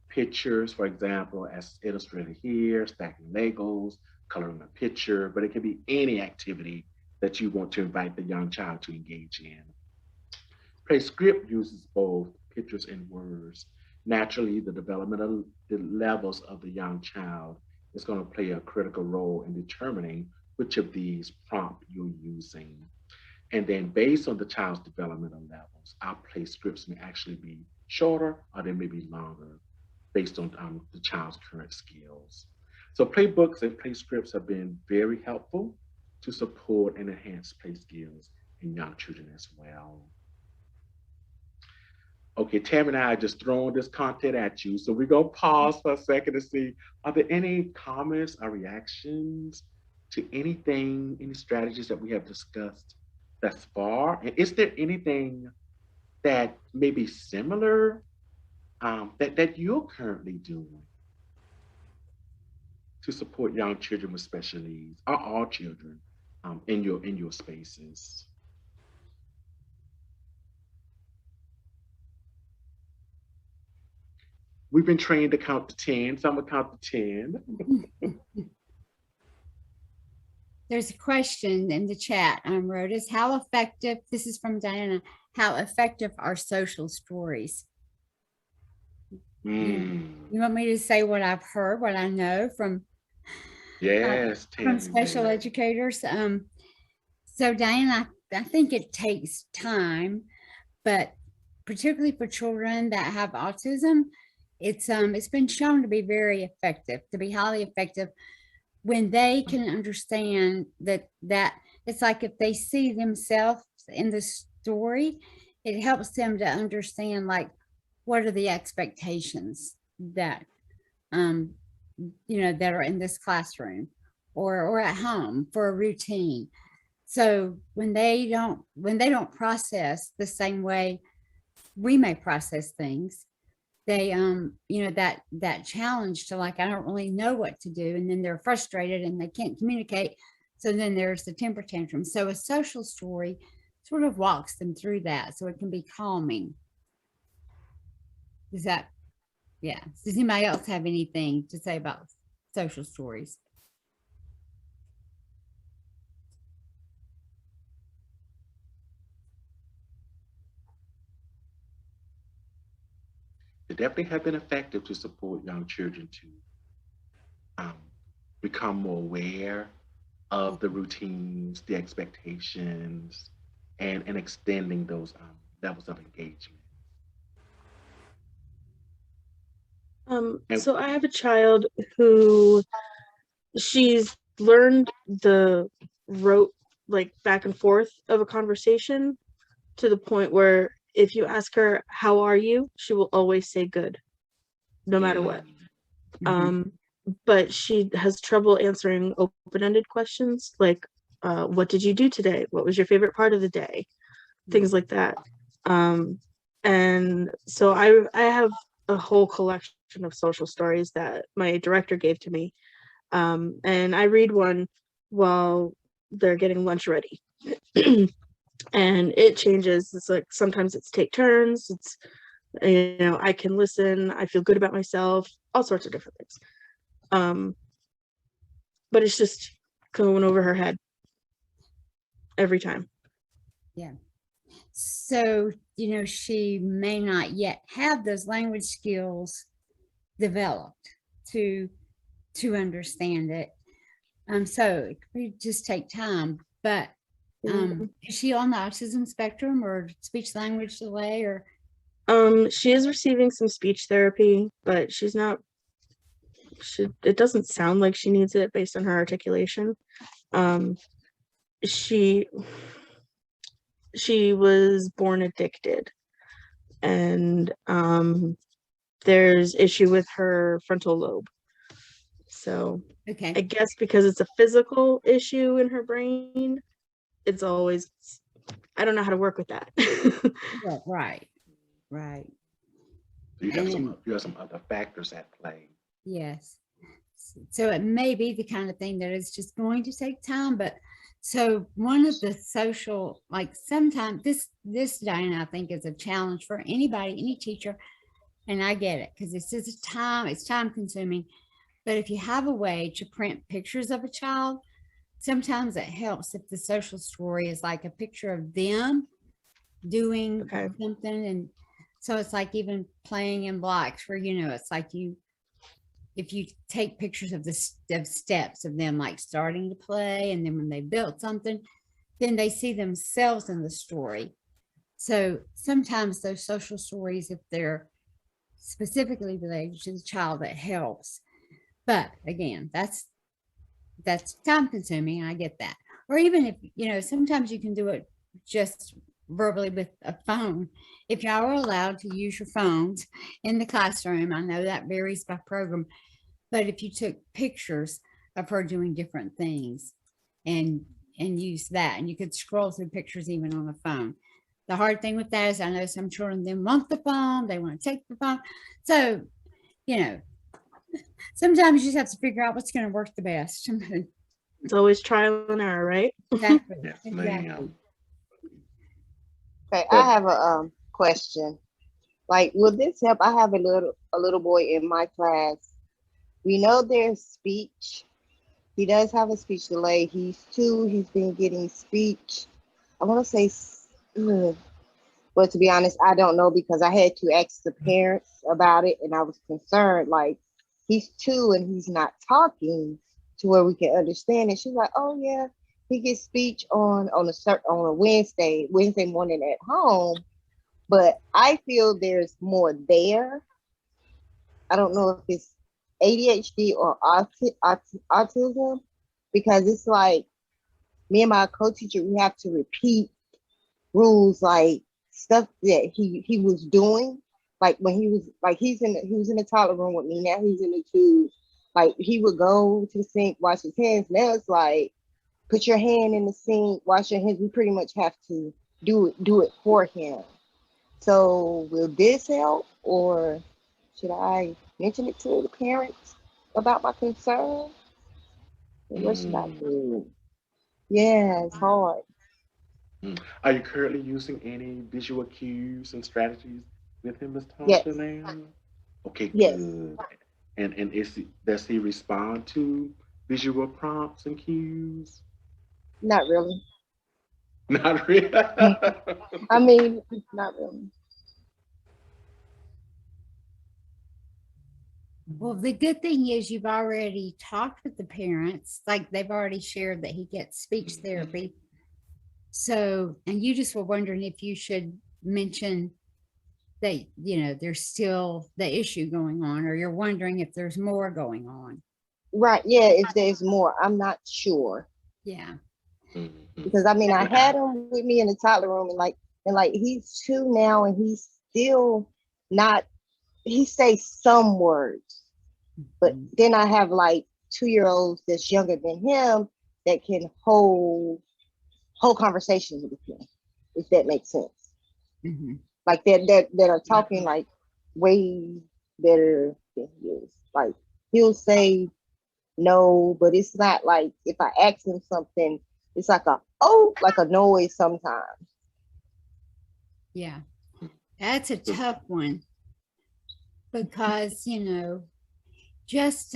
Pictures, for example, as illustrated here, stacking Legos, coloring a picture, but it can be any activity that you want to invite the young child to engage in. Play script uses both pictures and words. Naturally, the developmental levels of the young child is going to play a critical role in determining which of these prompts you're using. And then based on the child's developmental levels, our play scripts may actually be shorter or they may be longer based on the child's current skills. So playbooks and play scripts have been very helpful to support and enhance play skills in young children as well. Okay, Tam and I are just throwing this content at you. So we're gonna pause for a second to see, are there any comments or reactions to anything, any strategies that we have discussed thus far? And is there anything that may be similar that you're currently doing to support young children with special needs, or all children in your spaces? We've been trained to count to 10, so I'm gonna count to 10. There's a question in the chat, Rhoda, how effective, this is from Diana, how effective are social stories? You want me to say what I've heard, what I know from yes, from special educators? So Diana, I think it takes time, but particularly for children that have autism, it's been shown to be very effective, to be highly effective when they can understand that it's like if they see themselves in the story, it helps them to understand like what are the expectations that that are in this classroom or at home for a routine. So when they don't process the same way we may process things, they that challenge to like, I don't really know what to do, and then they're frustrated and they can't communicate, so then there's the temper tantrum. So a social story sort of walks them through that, so it can be calming. Does anybody else have anything to say about social stories? They definitely have been effective to support young children to become more aware of the routines, the expectations, and extending those levels of engagement. So I have a child who she's learned the rote like back and forth of a conversation to the point where if you ask her, how are you? She will always say good, no matter what. But she has trouble answering open-ended questions like, what did you do today? What was your favorite part of the day? Things like that. And so I have a whole collection of social stories that my director gave to me. And I read one while they're getting lunch ready. And it changes. It's like sometimes it's take turns. It's, you know, I can listen. I feel good about myself. All sorts of different things. But it's just going over her head every time. Yeah. So, you know, she may not yet have those language skills developed to understand it. So it could just take time. But is she on the autism spectrum or speech language delay or? She is receiving some speech therapy, but she's not. It doesn't sound like she needs it based on her articulation. She was born addicted, and there's issue with her frontal lobe. So okay, I guess because it's a physical issue in her brain, it's always, I don't know how to work with that. Yeah, right. You have some other factors at play. Yes. So it may be the kind of thing that is just going to take time, but so one of the social, like sometimes this Diana, I think is a challenge for anybody, any teacher, and I get it because it's time consuming. But if you have a way to print pictures of a child, sometimes it helps if the social story is like a picture of them doing something. And so it's like even playing in blocks where, you know, it's like if you take pictures of steps of them like starting to play, and then when they built something, then they see themselves in the story. So sometimes those social stories, if they're specifically related to the child, that helps. But again, that's time consuming. I get that. Or even if, you know, sometimes you can do it just verbally with a phone. If y'all are allowed to use your phones in the classroom, I know that varies by program, but if you took pictures of her doing different things and use that, and you could scroll through pictures even on the phone. The hard thing with that is I know some children then want the phone, they want to take the phone. So, you know, sometimes you just have to figure out what's going to work the best. It's always trial and error, right? Exactly. Yes, Exactly. ma'am. Okay, I have a question. Like, will this help? I have a little boy in my class. We know there's speech. He does have a speech delay. He's 2. He's been getting speech. I want to say, but to be honest, I don't know because I had to ask the parents about it, and I was concerned. Like, he's 2 and he's not talking to where we can understand. And she's like, "Oh yeah, he gets speech on a Wednesday morning at home." But I feel there's more there. I don't know if it's ADHD or autism, because it's like me and my co-teacher, we have to repeat rules, like stuff that he was doing, like when he was in the toddler room with me. Now he's in the tube. Like he would go to the sink, wash his hands. Now it's like, put your hand in the sink, wash your hands. We pretty much have to do it for him. So will this help, or should I mention it to the parents about my concern? What should I do? Yeah, it's hard. Are you currently using any visual cues and strategies with him, Ms. Yes. Tasha, now? Okay, Yes. good. And does he respond to visual prompts and cues? Not really. Not really. I mean, not really. Well, the good thing is you've already talked with the parents, like they've already shared that he gets speech therapy. So, and you just were wondering if you should mention that, you know, there's still the issue going on, or you're wondering if there's more going on. Right. Yeah, if there's more, I'm not sure. Yeah. Because I mean, I had him with me in the toddler room, and like he's 2 now, and he's still not. He says some words, but then I have like 2-year-olds that's younger than him that can hold conversations with him, if that makes sense. Like that are talking like way better than he is. Like he'll say no, but it's not like if I ask him something, it's like a noise sometimes. Yeah, that's a tough one because, you know, just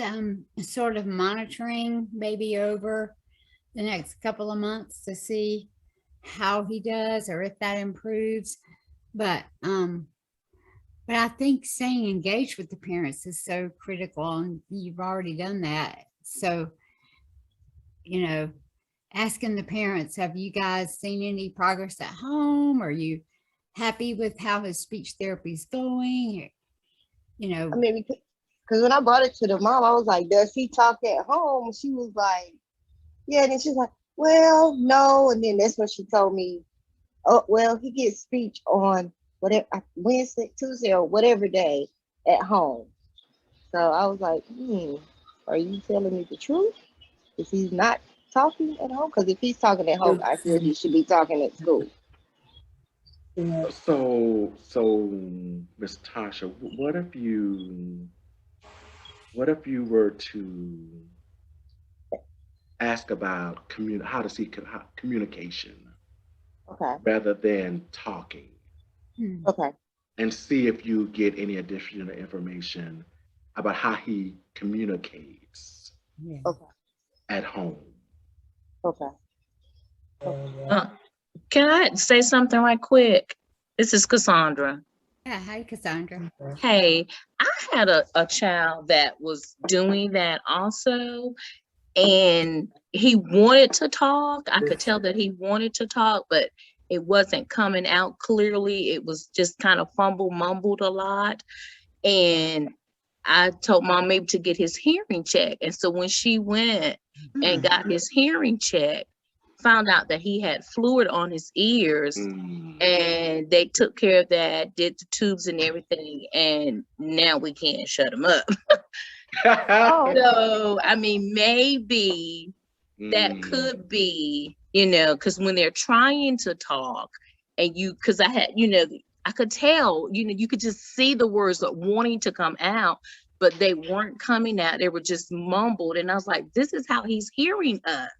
sort of monitoring maybe over the next couple of months to see how he does or if that improves. But I think staying engaged with the parents is so critical, and you've already done that. So, you know, asking the parents, have you guys seen any progress at home? Are you happy with how his speech therapy is going? You know, I mean, because when I brought it to the mom, I was like, does he talk at home? She was like, yeah. And then she was like, well, no. And then that's when she told me, oh, well, he gets speech on whatever Wednesday, Tuesday, or whatever day at home. So I was like, are you telling me the truth? If he's not talking at home? Because if he's talking at home, I feel he should be talking at school. So Miss Tasha, what if you were to ask about how to see communication, okay, rather than talking, okay, and see if you get any additional information about how he communicates okay, at home? Okay. Can I say something right quick? This is Cassandra. Yeah, hi, Cassandra. Hey, I had a child that was doing that also, and he wanted to talk. I could tell that he wanted to talk, but it wasn't coming out clearly. It was just kind of mumbled a lot. And I told mom maybe to get his hearing checked. And so when she went and got his hearing checked, found out that he had fluid on his ears, and they took care of that, did the tubes and everything, and now we can't shut him up. So, I mean, maybe that could be, you know, because when they're trying to talk and because I had, you know, I could tell, you know, you could just see the words wanting to come out, but they weren't coming out. They were just mumbled. And I was like, this is how he's hearing us.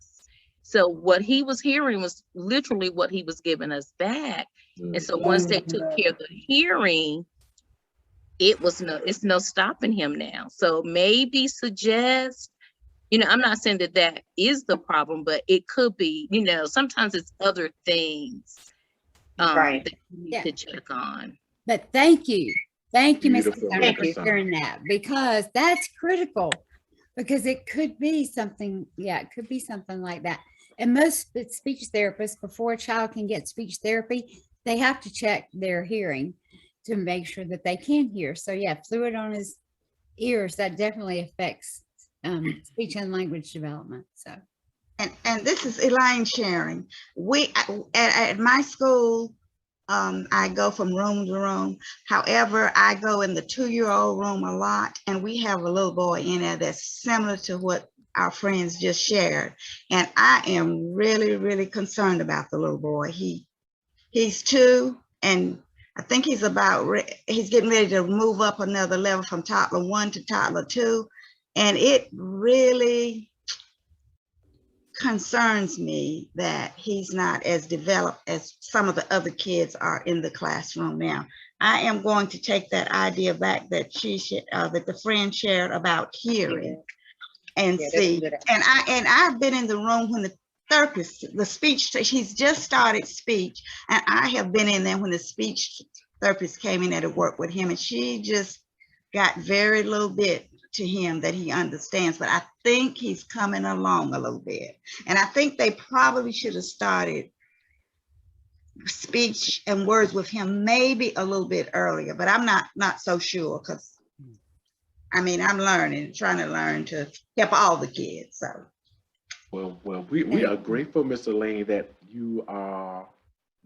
So what he was hearing was literally what he was giving us back. And so once they took care of the hearing, it's no stopping him now. So maybe suggest, you know, I'm not saying that is the problem, but it could be, you know, sometimes it's other things that you need to check on. But thank you, Ms. Beautiful. Cassandra, for sharing that, because that's critical, because it could be something, it could be something like that. And most speech therapists, before a child can get speech therapy, they have to check their hearing to make sure that they can hear. So yeah, fluid on his ears, that definitely affects speech and language development. So, and this is Elaine sharing. We at my school, I go from room to room. However, I go in the 2-year-old room a lot, and we have a little boy in there that's similar to what our friends just shared. And I am really, really concerned about the little boy. He's 2, and I think he's getting ready to move up another level from toddler 1 to toddler 2. And it really concerns me that he's not as developed as some of the other kids are in the classroom now. I am going to take that idea back that that the friend shared about hearing and see. And I've been in the room when the therapist, the speech, he's just started speech, and I have been in there when the speech therapist came in there to work with him, and she just got very little bit to him that he understands, but I think he's coming along a little bit. And I think they probably should have started speech and words with him maybe a little bit earlier, but I'm not so sure, because I mean, I'm trying to learn to help all the kids. So Well, we are grateful, Mr. Lane, that you are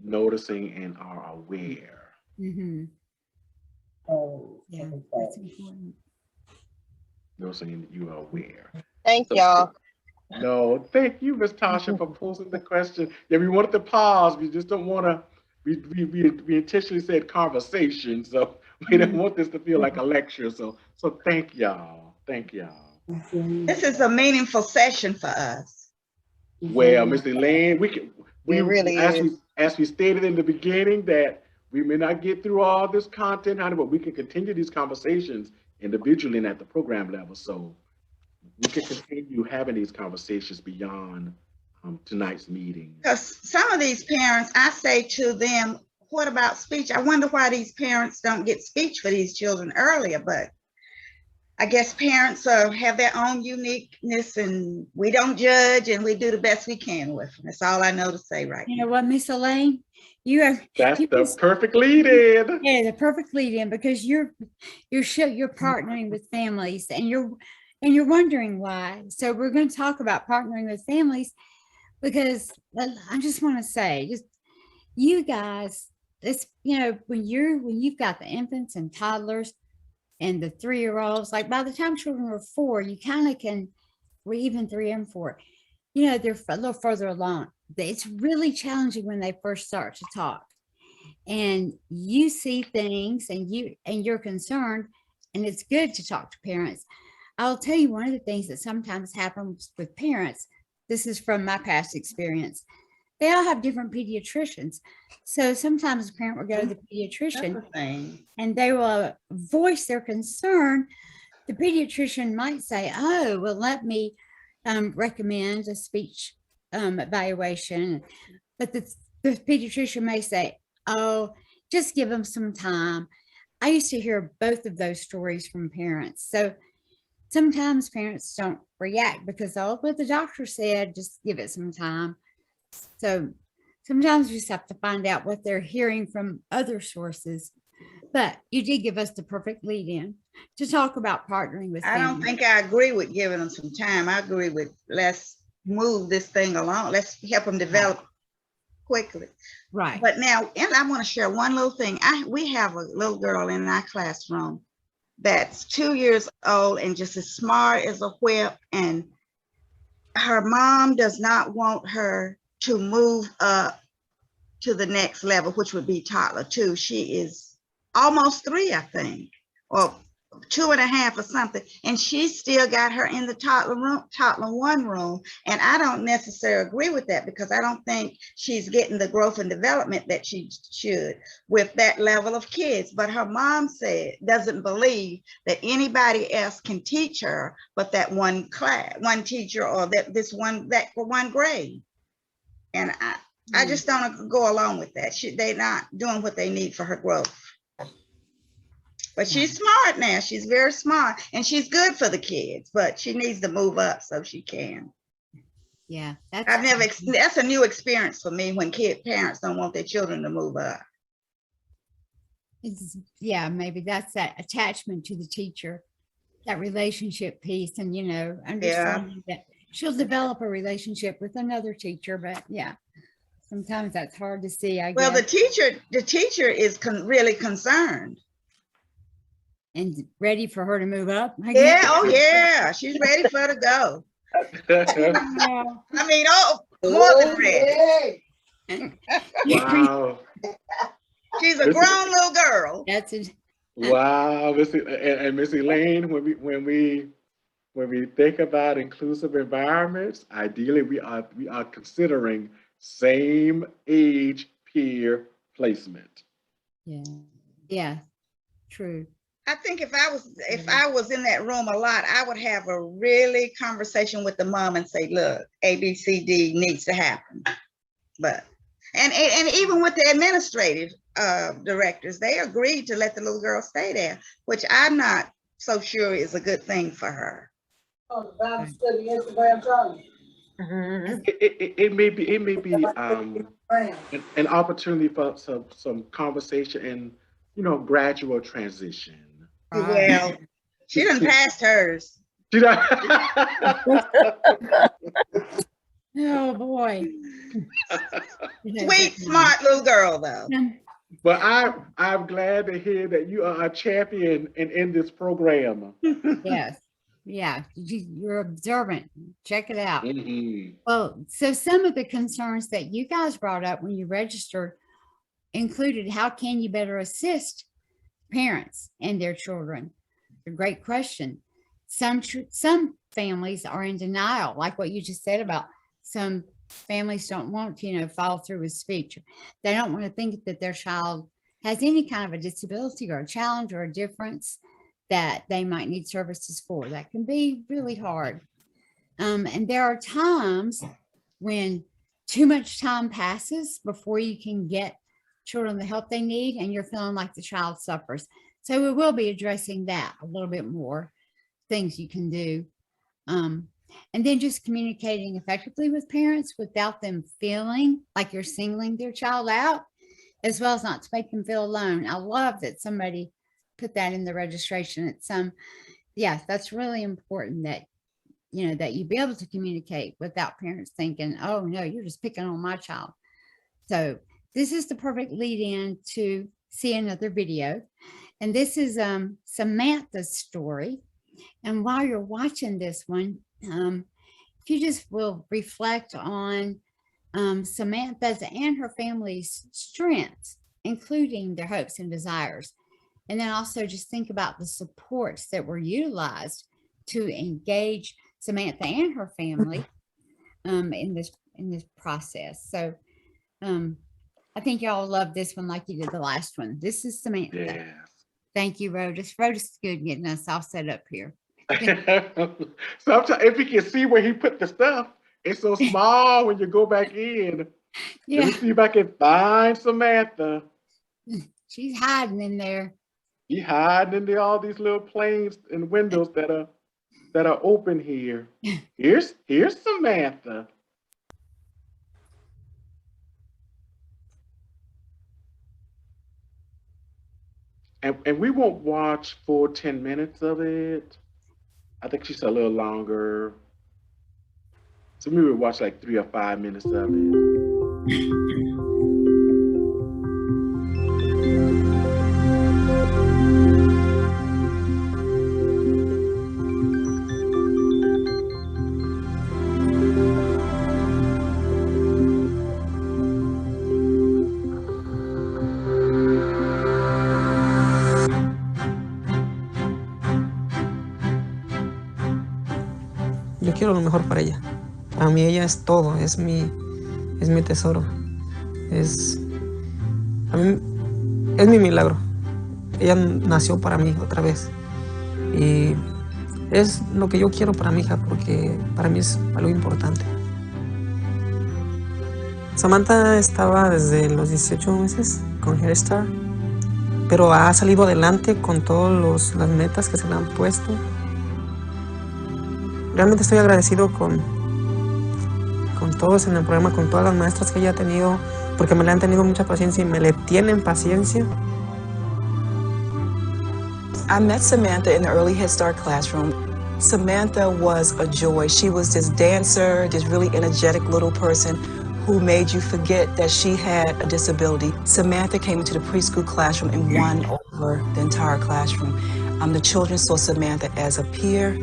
noticing and are aware. Mm-hmm. Oh, Yeah, okay. that's important. Noticing that you are aware. Thank So, y'all. no, thank you, Ms. Tasha, for posing the question. Yeah, we wanted to pause. We just don't want to. We intentionally said conversation, so we don't want this to feel like a lecture. So thank y'all. Thank y'all. This is a meaningful session for us. Well, Ms. Elaine, It really is. as we stated in the beginning, that we may not get through all this content, honey, but we can continue these conversations individually and at the program level. So we can continue having these conversations beyond tonight's meeting. Because some of these parents, I say to them, what about speech? I wonder why these parents don't get speech for these children earlier, but I guess parents have their own uniqueness, and we don't judge, and we do the best we can with them. That's all I know to say right now. You know what, Miss Elaine? That's the perfect lead-in. Yeah, the perfect lead-in, because you're partnering with families, and you're wondering why. So we're going to talk about partnering with families, because I just want to say, just you guys, it's, you know, when you've got the infants and toddlers and the 3-year-olds, like by the time children are 4, you kind of can, or even 3 and 4, you know, they're a little further along. It's really challenging when they first start to talk, and you see things and you're concerned, and it's good to talk to parents. I'll tell you one of the things that sometimes happens with parents. This is from my past experience. They all have different pediatricians. So sometimes a parent will go to the pediatrician and they will voice their concern. The pediatrician might say, oh, well, let me recommend a speech evaluation. But the pediatrician may say, oh, just give them some time. I used to hear both of those stories from parents. So sometimes parents don't react because, oh, what the doctor said, just give it some time. So sometimes we just have to find out what they're hearing from other sources. But you did give us the perfect lead in to talk about partnering with families. I don't think I agree with giving them some time. I agree with let's move this thing along. Let's help them develop quickly. Right. But now, and I want to share one little thing. We have a little girl in our classroom that's 2 years old and just as smart as a whip. And her mom does not want her to move up to the next level, which would be toddler 2. She is almost 3, I think, or 2.5 or something. And she still got her in the toddler 1 room. And I don't necessarily agree with that, because I don't think she's getting the growth and development that she should with that level of kids. But her mom doesn't believe that anybody else can teach her but that one class, one teacher, or that one grade. And I just don't go along with that. They're not doing what they need for her growth. But she's smart now. She's very smart, and she's good for the kids, but she needs to move up so she can. Yeah. That's a new experience for me when parents don't want their children to move up. Yeah, maybe that's that attachment to the teacher, that relationship piece, and, you know, understanding that she'll develop a relationship with another teacher, but yeah, sometimes that's hard to see, I guess. Well, the teacher is really concerned. And ready for her to move up? Yeah, oh yeah, she's ready for her to go. I mean, more than ready. Wow. She's a grown little girl. That's it. Wow, and Miss Elaine, when we think about inclusive environments, ideally we are considering same age peer placement. Yeah. Yeah. True. I think if I was in that room a lot, I would have a really conversation with the mom and say, look, A, B, C, D needs to happen. But and even with the administrative directors, they agreed to let the little girl stay there, which I'm not so sure is a good thing for her. Oh, the Bible study Instagram Charlie. It may be an opportunity for some conversation and, you know, gradual transition. Well, she done passed hers. Oh, boy. Sweet, smart little girl, though. But I'm glad to hear that you are a champion in this program. Yes. Yeah, you're observant. Check it out. Mhm. Well, so some of the concerns that you guys brought up when you registered included how can you better assist parents and their children? A great question. Some families are in denial, like what you just said about some families don't want to, follow through with speech. They don't want to think that their child has any kind of a disability or a challenge or a difference that they might need services for. That can be really hard. And there are times when too much time passes before you can get children the help they need, and you're feeling like the child suffers. So we will be addressing that a little bit more, things you can do. And then just communicating effectively with parents without them feeling like you're singling their child out, as well as not to make them feel alone. I love that somebody put that in the registration. It's yes, that's really important that that you be able to communicate without parents thinking, oh no, you're just picking on my child. So this is the perfect lead in to see another video. And this is Samantha's story. And while you're watching this one, if you just will reflect on Samantha's and her family's strengths, including their hopes and desires. And then also just think about the supports that were utilized to engage Samantha and her family in this process. So I think y'all love this one like you did the last one. This is Samantha. Yes. Thank you, Rodas. Rodas is good getting us all set up here. Sometimes if you can see where he put the stuff, it's so small when you go back in. Yeah. Let me see if I can find Samantha. She's hiding in there. She's hiding in all these little planes and windows that are open here. Here's Samantha. And we won't watch full 10 minutes of it. I think she's a little longer. So maybe we'll watch like 3 or 5 minutes of it. Yo quiero lo mejor para ella. Para mí ella es todo, es mi tesoro. Es mi milagro. Ella nació para mí otra vez. Y es lo que yo quiero para mi hija porque para mí es algo importante. Samantha estaba desde los 18 meses con Head Start, pero ha salido adelante con todas las metas que se le han puesto. Realmente estoy agradecido con todos en el programa, con todas las maestras que ella ha tenido, porque me le han tenido mucha paciencia y me le tienen paciencia. I met Samantha in the early Head Start classroom. Samantha was a joy. She was this dancer, this really energetic little person who made you forget that she had a disability. Samantha came into the preschool classroom and won over the entire classroom. The children saw Samantha as a peer,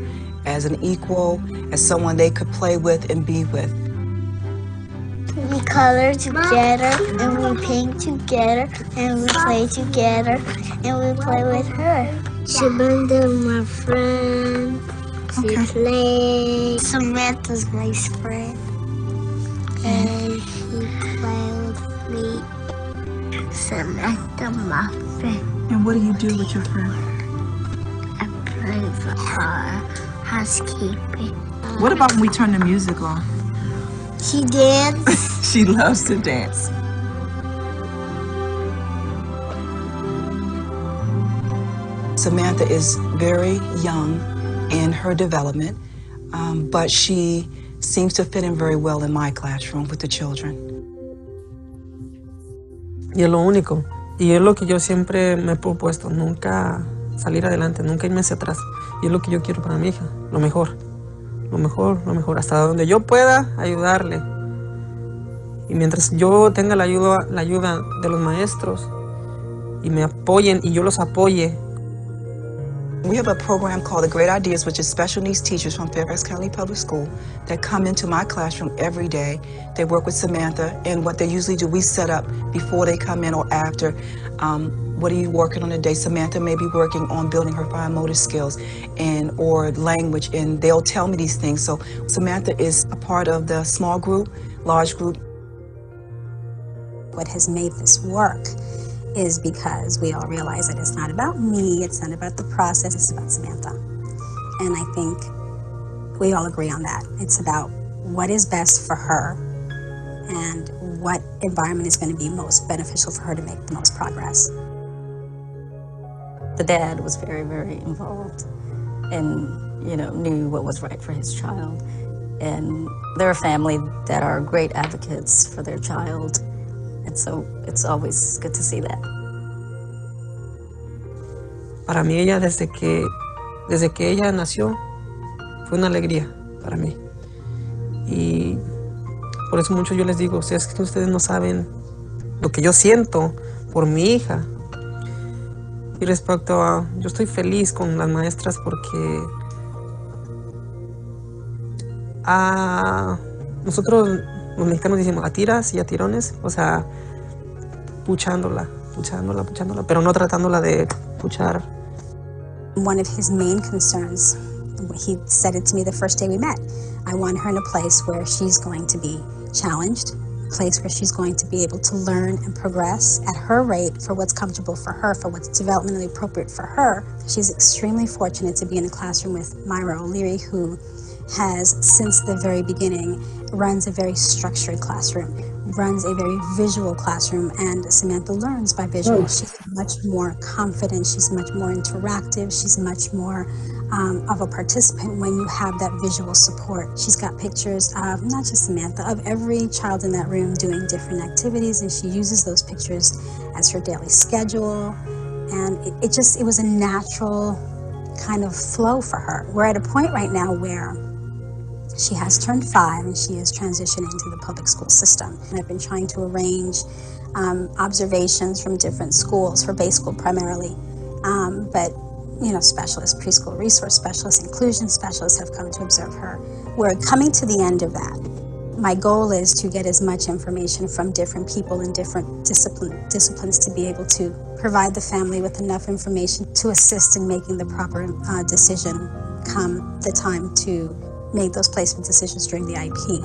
as an equal, as someone they could play with and be with. We color together, and we paint together, and we play together, and we play with her. Samantha, my friend. She plays. Samantha's my friend. And she plays with me. Samantha, my friend. And what do you do with your friend? I play for her. Housekeeping. What about when we turn the music on? She dances. She loves to dance. Samantha is very young in her development, but she seems to fit in very well in my classroom with the children. Y es lo único. Y es lo que yo siempre me he propuesto, nunca salir adelante, nunca irme hacia atrás. Y es lo que yo quiero para mi hija, lo mejor lo mejor, hasta donde yo pueda ayudarle. Y mientras yo tenga la ayuda de los maestros y me apoyen y yo los apoye. We have a program called the Great Ideas, which is special needs teachers from Fairfax County Public School that come into my classroom every day. They work with Samantha, and what they usually do, we set up before they come in or after. What are you working on today? Samantha may be working on building her fine motor skills or language, and they'll tell me these things. So Samantha is a part of the small group, large group. What has made this work is because we all realize that it's not about me, it's not about the process, it's about Samantha. And I think we all agree on that. It's about what is best for her and what environment is going to be most beneficial for her to make the most progress. The dad was very, very involved and, knew what was right for his child. And they're a family that are great advocates for their child. And so it's always good to see that. Para mí ella, desde que ella nació, fue una alegría para mí. Y por eso mucho yo les digo, es que ustedes no saben lo que yo siento por mi hija. Y respecto a, yo estoy feliz con las maestras porque nosotros los mexicanos decimos a tiras y a tirones, o sea, puchándola, pero no tratándola de puchar. One of his main concerns, he said it to me the first day we met, I want her in a place where she's going to be challenged, a place where she's going to be able to learn and progress at her rate for what's comfortable for her, for what's developmentally appropriate for her. She's extremely fortunate to be in a classroom with Myra O'Leary, who has, since the very beginning, runs a very structured classroom, runs a very visual classroom, and Samantha learns by visual. She's much more confident, she's much more interactive, she's much more of a participant when you have that visual support. She's got pictures of, not just Samantha, of every child in that room doing different activities, and she uses those pictures as her daily schedule, and it was a natural kind of flow for her. We're at a point right now where she has turned 5 and she is transitioning to the public school system. And I've been trying to arrange observations from different schools, for base school primarily. But specialists, preschool resource specialists, inclusion specialists have come to observe her. We're coming to the end of that. My goal is to get as much information from different people in different disciplines to be able to provide the family with enough information to assist in making the proper decision come the time to make those placement decisions during the IEP.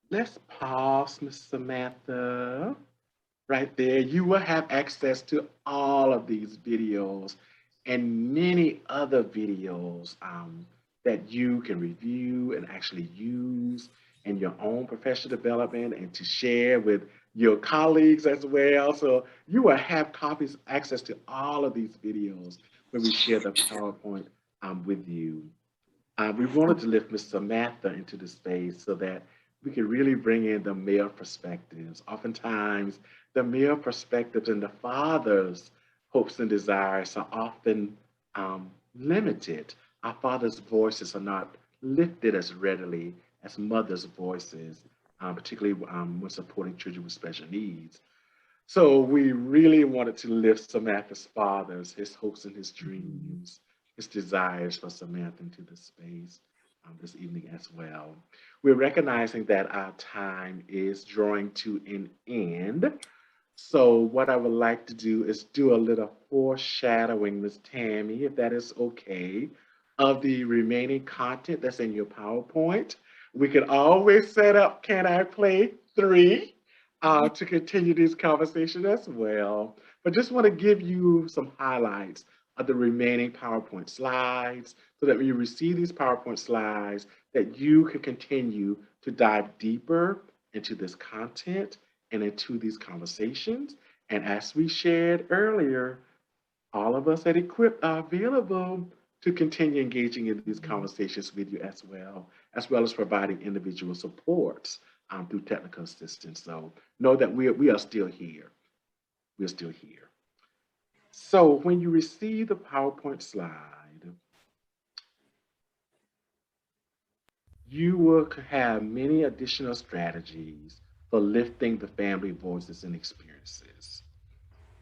Let's pause, Ms. Samantha. Right there, you will have access to all of these videos and many other videos that you can review and actually use in your own professional development and to share with your colleagues as well. So you will have access to all of these videos when we share the PowerPoint with you. We wanted to lift Ms. Samantha into the space so that we can really bring in the male perspectives. Oftentimes, the male perspectives and the father's hopes and desires are often limited. Our father's voices are not lifted as readily as mothers' voices, particularly when supporting children with special needs. So we really wanted to lift Samantha's father's, his hopes and his dreams, his desires for Samantha into the space this evening as well. We're recognizing that our time is drawing to an end. So what I would like to do is do a little foreshadowing, Ms. Tammy, if that is okay, of the remaining content that's in your PowerPoint. We can always set up Can I Play 3 to continue this conversation as well. But just want to give you some highlights of the remaining PowerPoint slides so that when you receive these PowerPoint slides, that you can continue to dive deeper into this content and into these conversations. And as we shared earlier, all of us at Equip are available to continue engaging in these conversations with you as well as providing individual supports through technical assistance. So know that we are still here. We're still here. So when you receive the PowerPoint slide, you will have many additional strategies for lifting the family voices and experiences.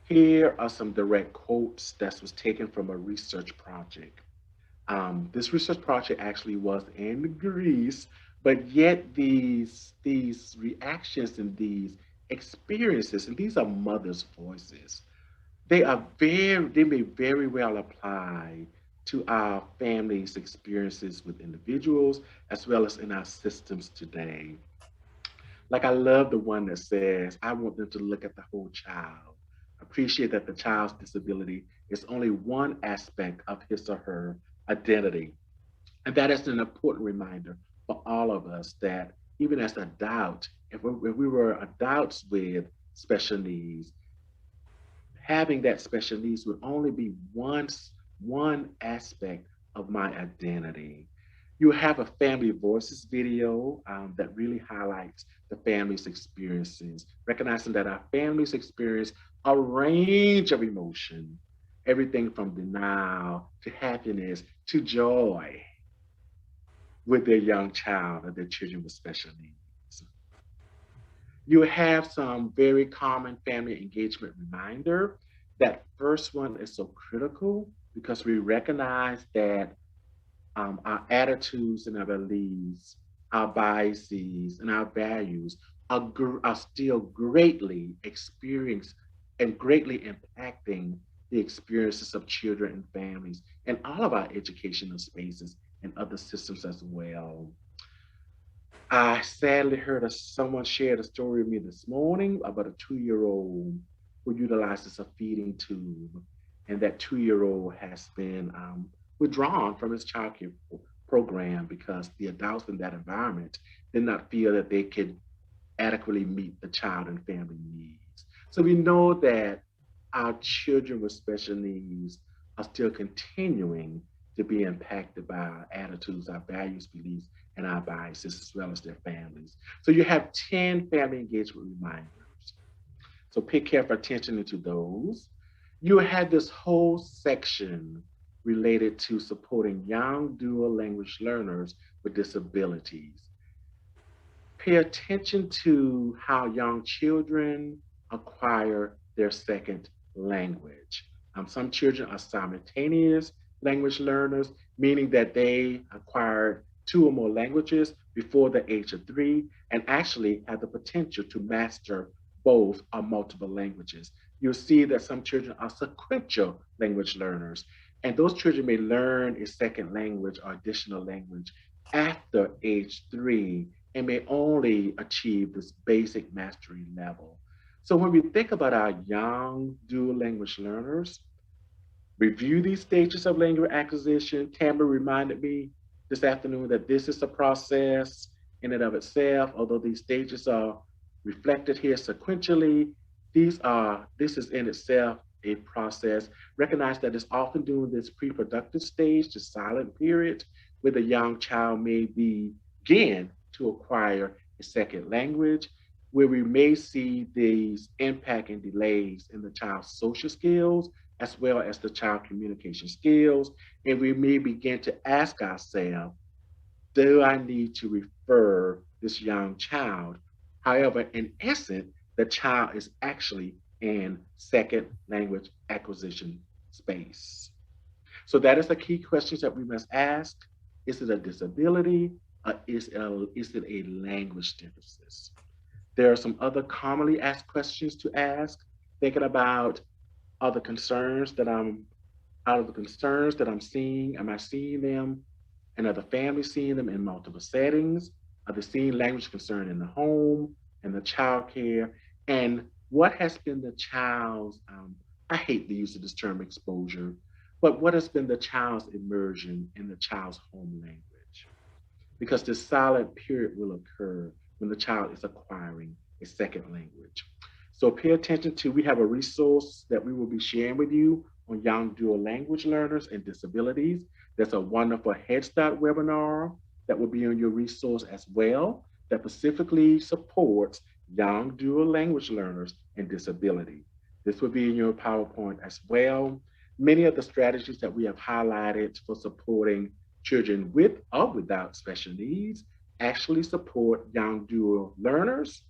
Here are some direct quotes that was taken from a research project. This research project actually was in Greece, but yet these reactions and these experiences, and these are mothers' voices, they may very well apply to our families' experiences with individuals as well as in our systems today. Like I love the one that says, I want them to look at the whole child, appreciate that the child's disability is only one aspect of his or her identity. And that is an important reminder for all of us that even as adults, if we were adults with special needs, having that special needs would only be one aspect of my identity. You have a family voices video that really highlights the family's experiences, recognizing that our families experience a range of emotion, everything from denial to happiness to joy with their young child or their children with special needs. You have some very common family engagement reminder. That first one is so critical because we recognize that our attitudes and our beliefs, our biases and our values are still greatly experienced and greatly impacting the experiences of children and families and all of our educational spaces and other systems as well. I sadly heard someone shared a story with me this morning about a 2-year-old who utilizes a feeding tube, and that 2-year-old has been withdrawn from his childcare program because the adults in that environment did not feel that they could adequately meet the child and family needs. So we know that our children with special needs are still continuing to be impacted by our attitudes, our values, beliefs, and our biases, as well as their families. So you have 10 family engagement reminders. So pay careful attention to those. You had this whole section related to supporting young dual language learners with disabilities. Pay attention to how young children acquire their second language. Some children are simultaneous language learners, meaning that they acquired 2 or more languages before the age of 3 and actually have the potential to master both or multiple languages. You'll see that some children are sequential language learners, and those children may learn a second language or additional language after age 3 and may only achieve this basic mastery level. So when we think about our young dual language learners, review these stages of language acquisition. Tamara reminded me this afternoon that this is a process in and of itself, although these stages are reflected here sequentially. This is in itself a process. Recognize that it's often during this pre-productive stage, the silent period, where the young child may begin to acquire a second language, where we may see these impact and delays in the child's social skills, as well as the child communication skills. And we may begin to ask ourselves, do I need to refer this young child? However, in essence, the child is actually in second language acquisition space. So that is the key questions that we must ask. Is it a disability or is it a language differences? There are some other commonly asked questions to ask, thinking about other concerns that I'm seeing. Am I seeing them and are the family seeing them in multiple settings? Are they seeing language concern in the home and the child care? And what has been the child's, I hate the use of this term exposure, but what has been the child's immersion in the child's home language? Because this silent period will occur when the child is acquiring a second language. So pay attention to, we have a resource that we will be sharing with you on young dual language learners and disabilities. There's a wonderful Head Start webinar that will be on your resource as well, that specifically supports young dual language learners and disability. This will be in your PowerPoint as well. Many of the strategies that we have highlighted for supporting children with or without special needs actually support young dual learners,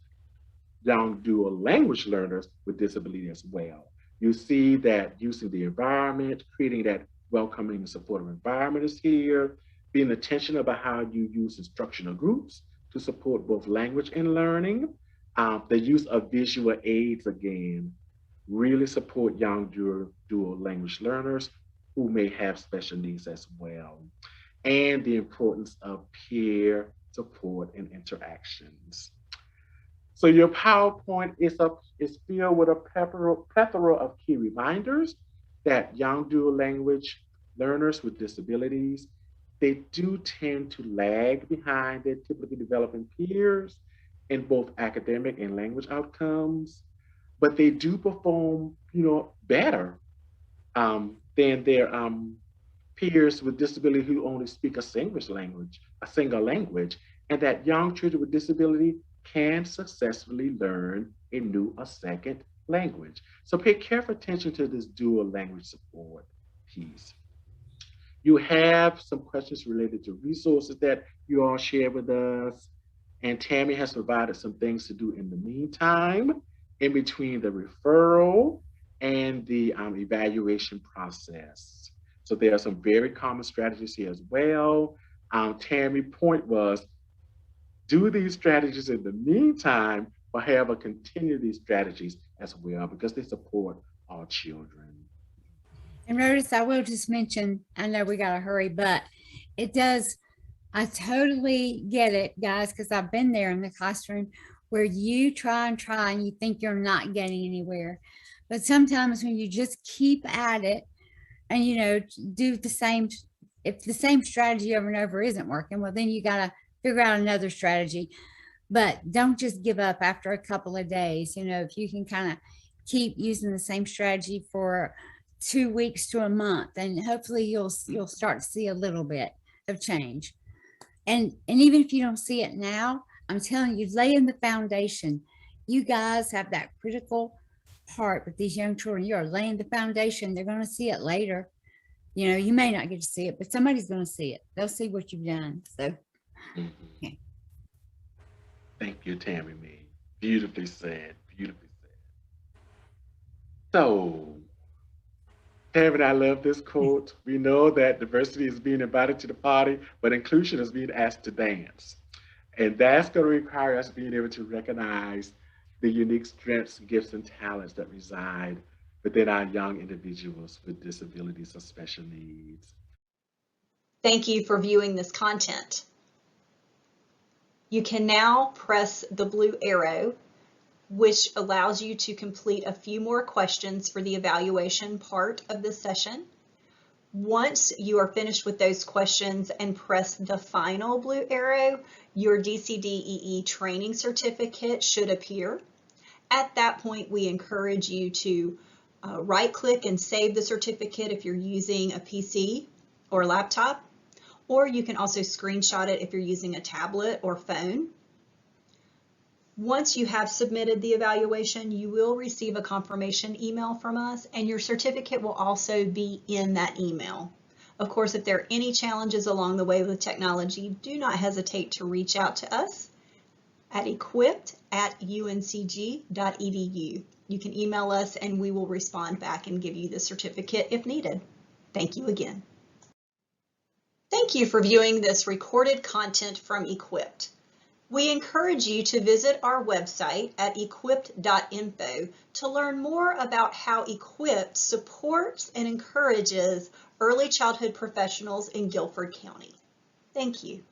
young dual language learners with disability as well. You see that using the environment, creating that welcoming and supportive environment is here, being intentional about how you use instructional groups to support both language and learning. The use of visual aids, again, really support young dual language learners who may have special needs as well. And the importance of peer support and interactions. So your PowerPoint is filled with a plethora of key reminders that young dual language learners with disabilities, they do tend to lag behind their typically developing peers in both academic and language outcomes, but they do perform, better than their peers with disability who only speak a single language, and that young children with disability can successfully learn a new or second language. So pay careful attention to this dual language support piece. You have some questions related to resources that you all share with us, and Tammy has provided some things to do in the meantime, in between the referral and the evaluation process. So there are some very common strategies here as well. Tammy's point was, do these strategies in the meantime, but however, continue these strategies as well because they support our children. And notice, I will just mention, I know we gotta hurry, but it does, I totally get it, guys, because I've been there in the classroom where you try and you think you're not getting anywhere. But sometimes when you just keep at it and, do the same, if the same strategy over and over isn't working, well, then you gotta figure out another strategy. But don't just give up after a couple of days. If you can kind of keep using the same strategy for 2 weeks to a month, and hopefully you'll start to see a little bit of change. And even if you don't see it now, I'm telling you, laying the foundation. You guys have that critical part with these young children. You are laying the foundation. They're going to see it later. You may not get to see it, but somebody's going to see it. They'll see what you've done. So, okay. Thank you, Tammy Mee. Beautifully said. Beautifully said. So, Tammy, I love this quote. We know that diversity is being invited to the party, but inclusion is being asked to dance. And that's going to require us being able to recognize the unique strengths, gifts, and talents that reside within our young individuals with disabilities or special needs. Thank you for viewing this content. You can now press the blue arrow, which allows you to complete a few more questions for the evaluation part of this session. Once you are finished with those questions and press the final blue arrow, your DCDEE training certificate should appear. At that point, we encourage you to right-click and save the certificate if you're using a PC or laptop, or you can also screenshot it if you're using a tablet or phone. Once you have submitted the evaluation, you will receive a confirmation email from us, and your certificate will also be in that email. Of course, if there are any challenges along the way with technology, do not hesitate to reach out to us at equipped@uncg.edu. You can email us and we will respond back and give you the certificate if needed. Thank you again. Thank you for viewing this recorded content from Equipped. We encourage you to visit our website at equipped.info to learn more about how Equipped supports and encourages early childhood professionals in Guilford County. Thank you.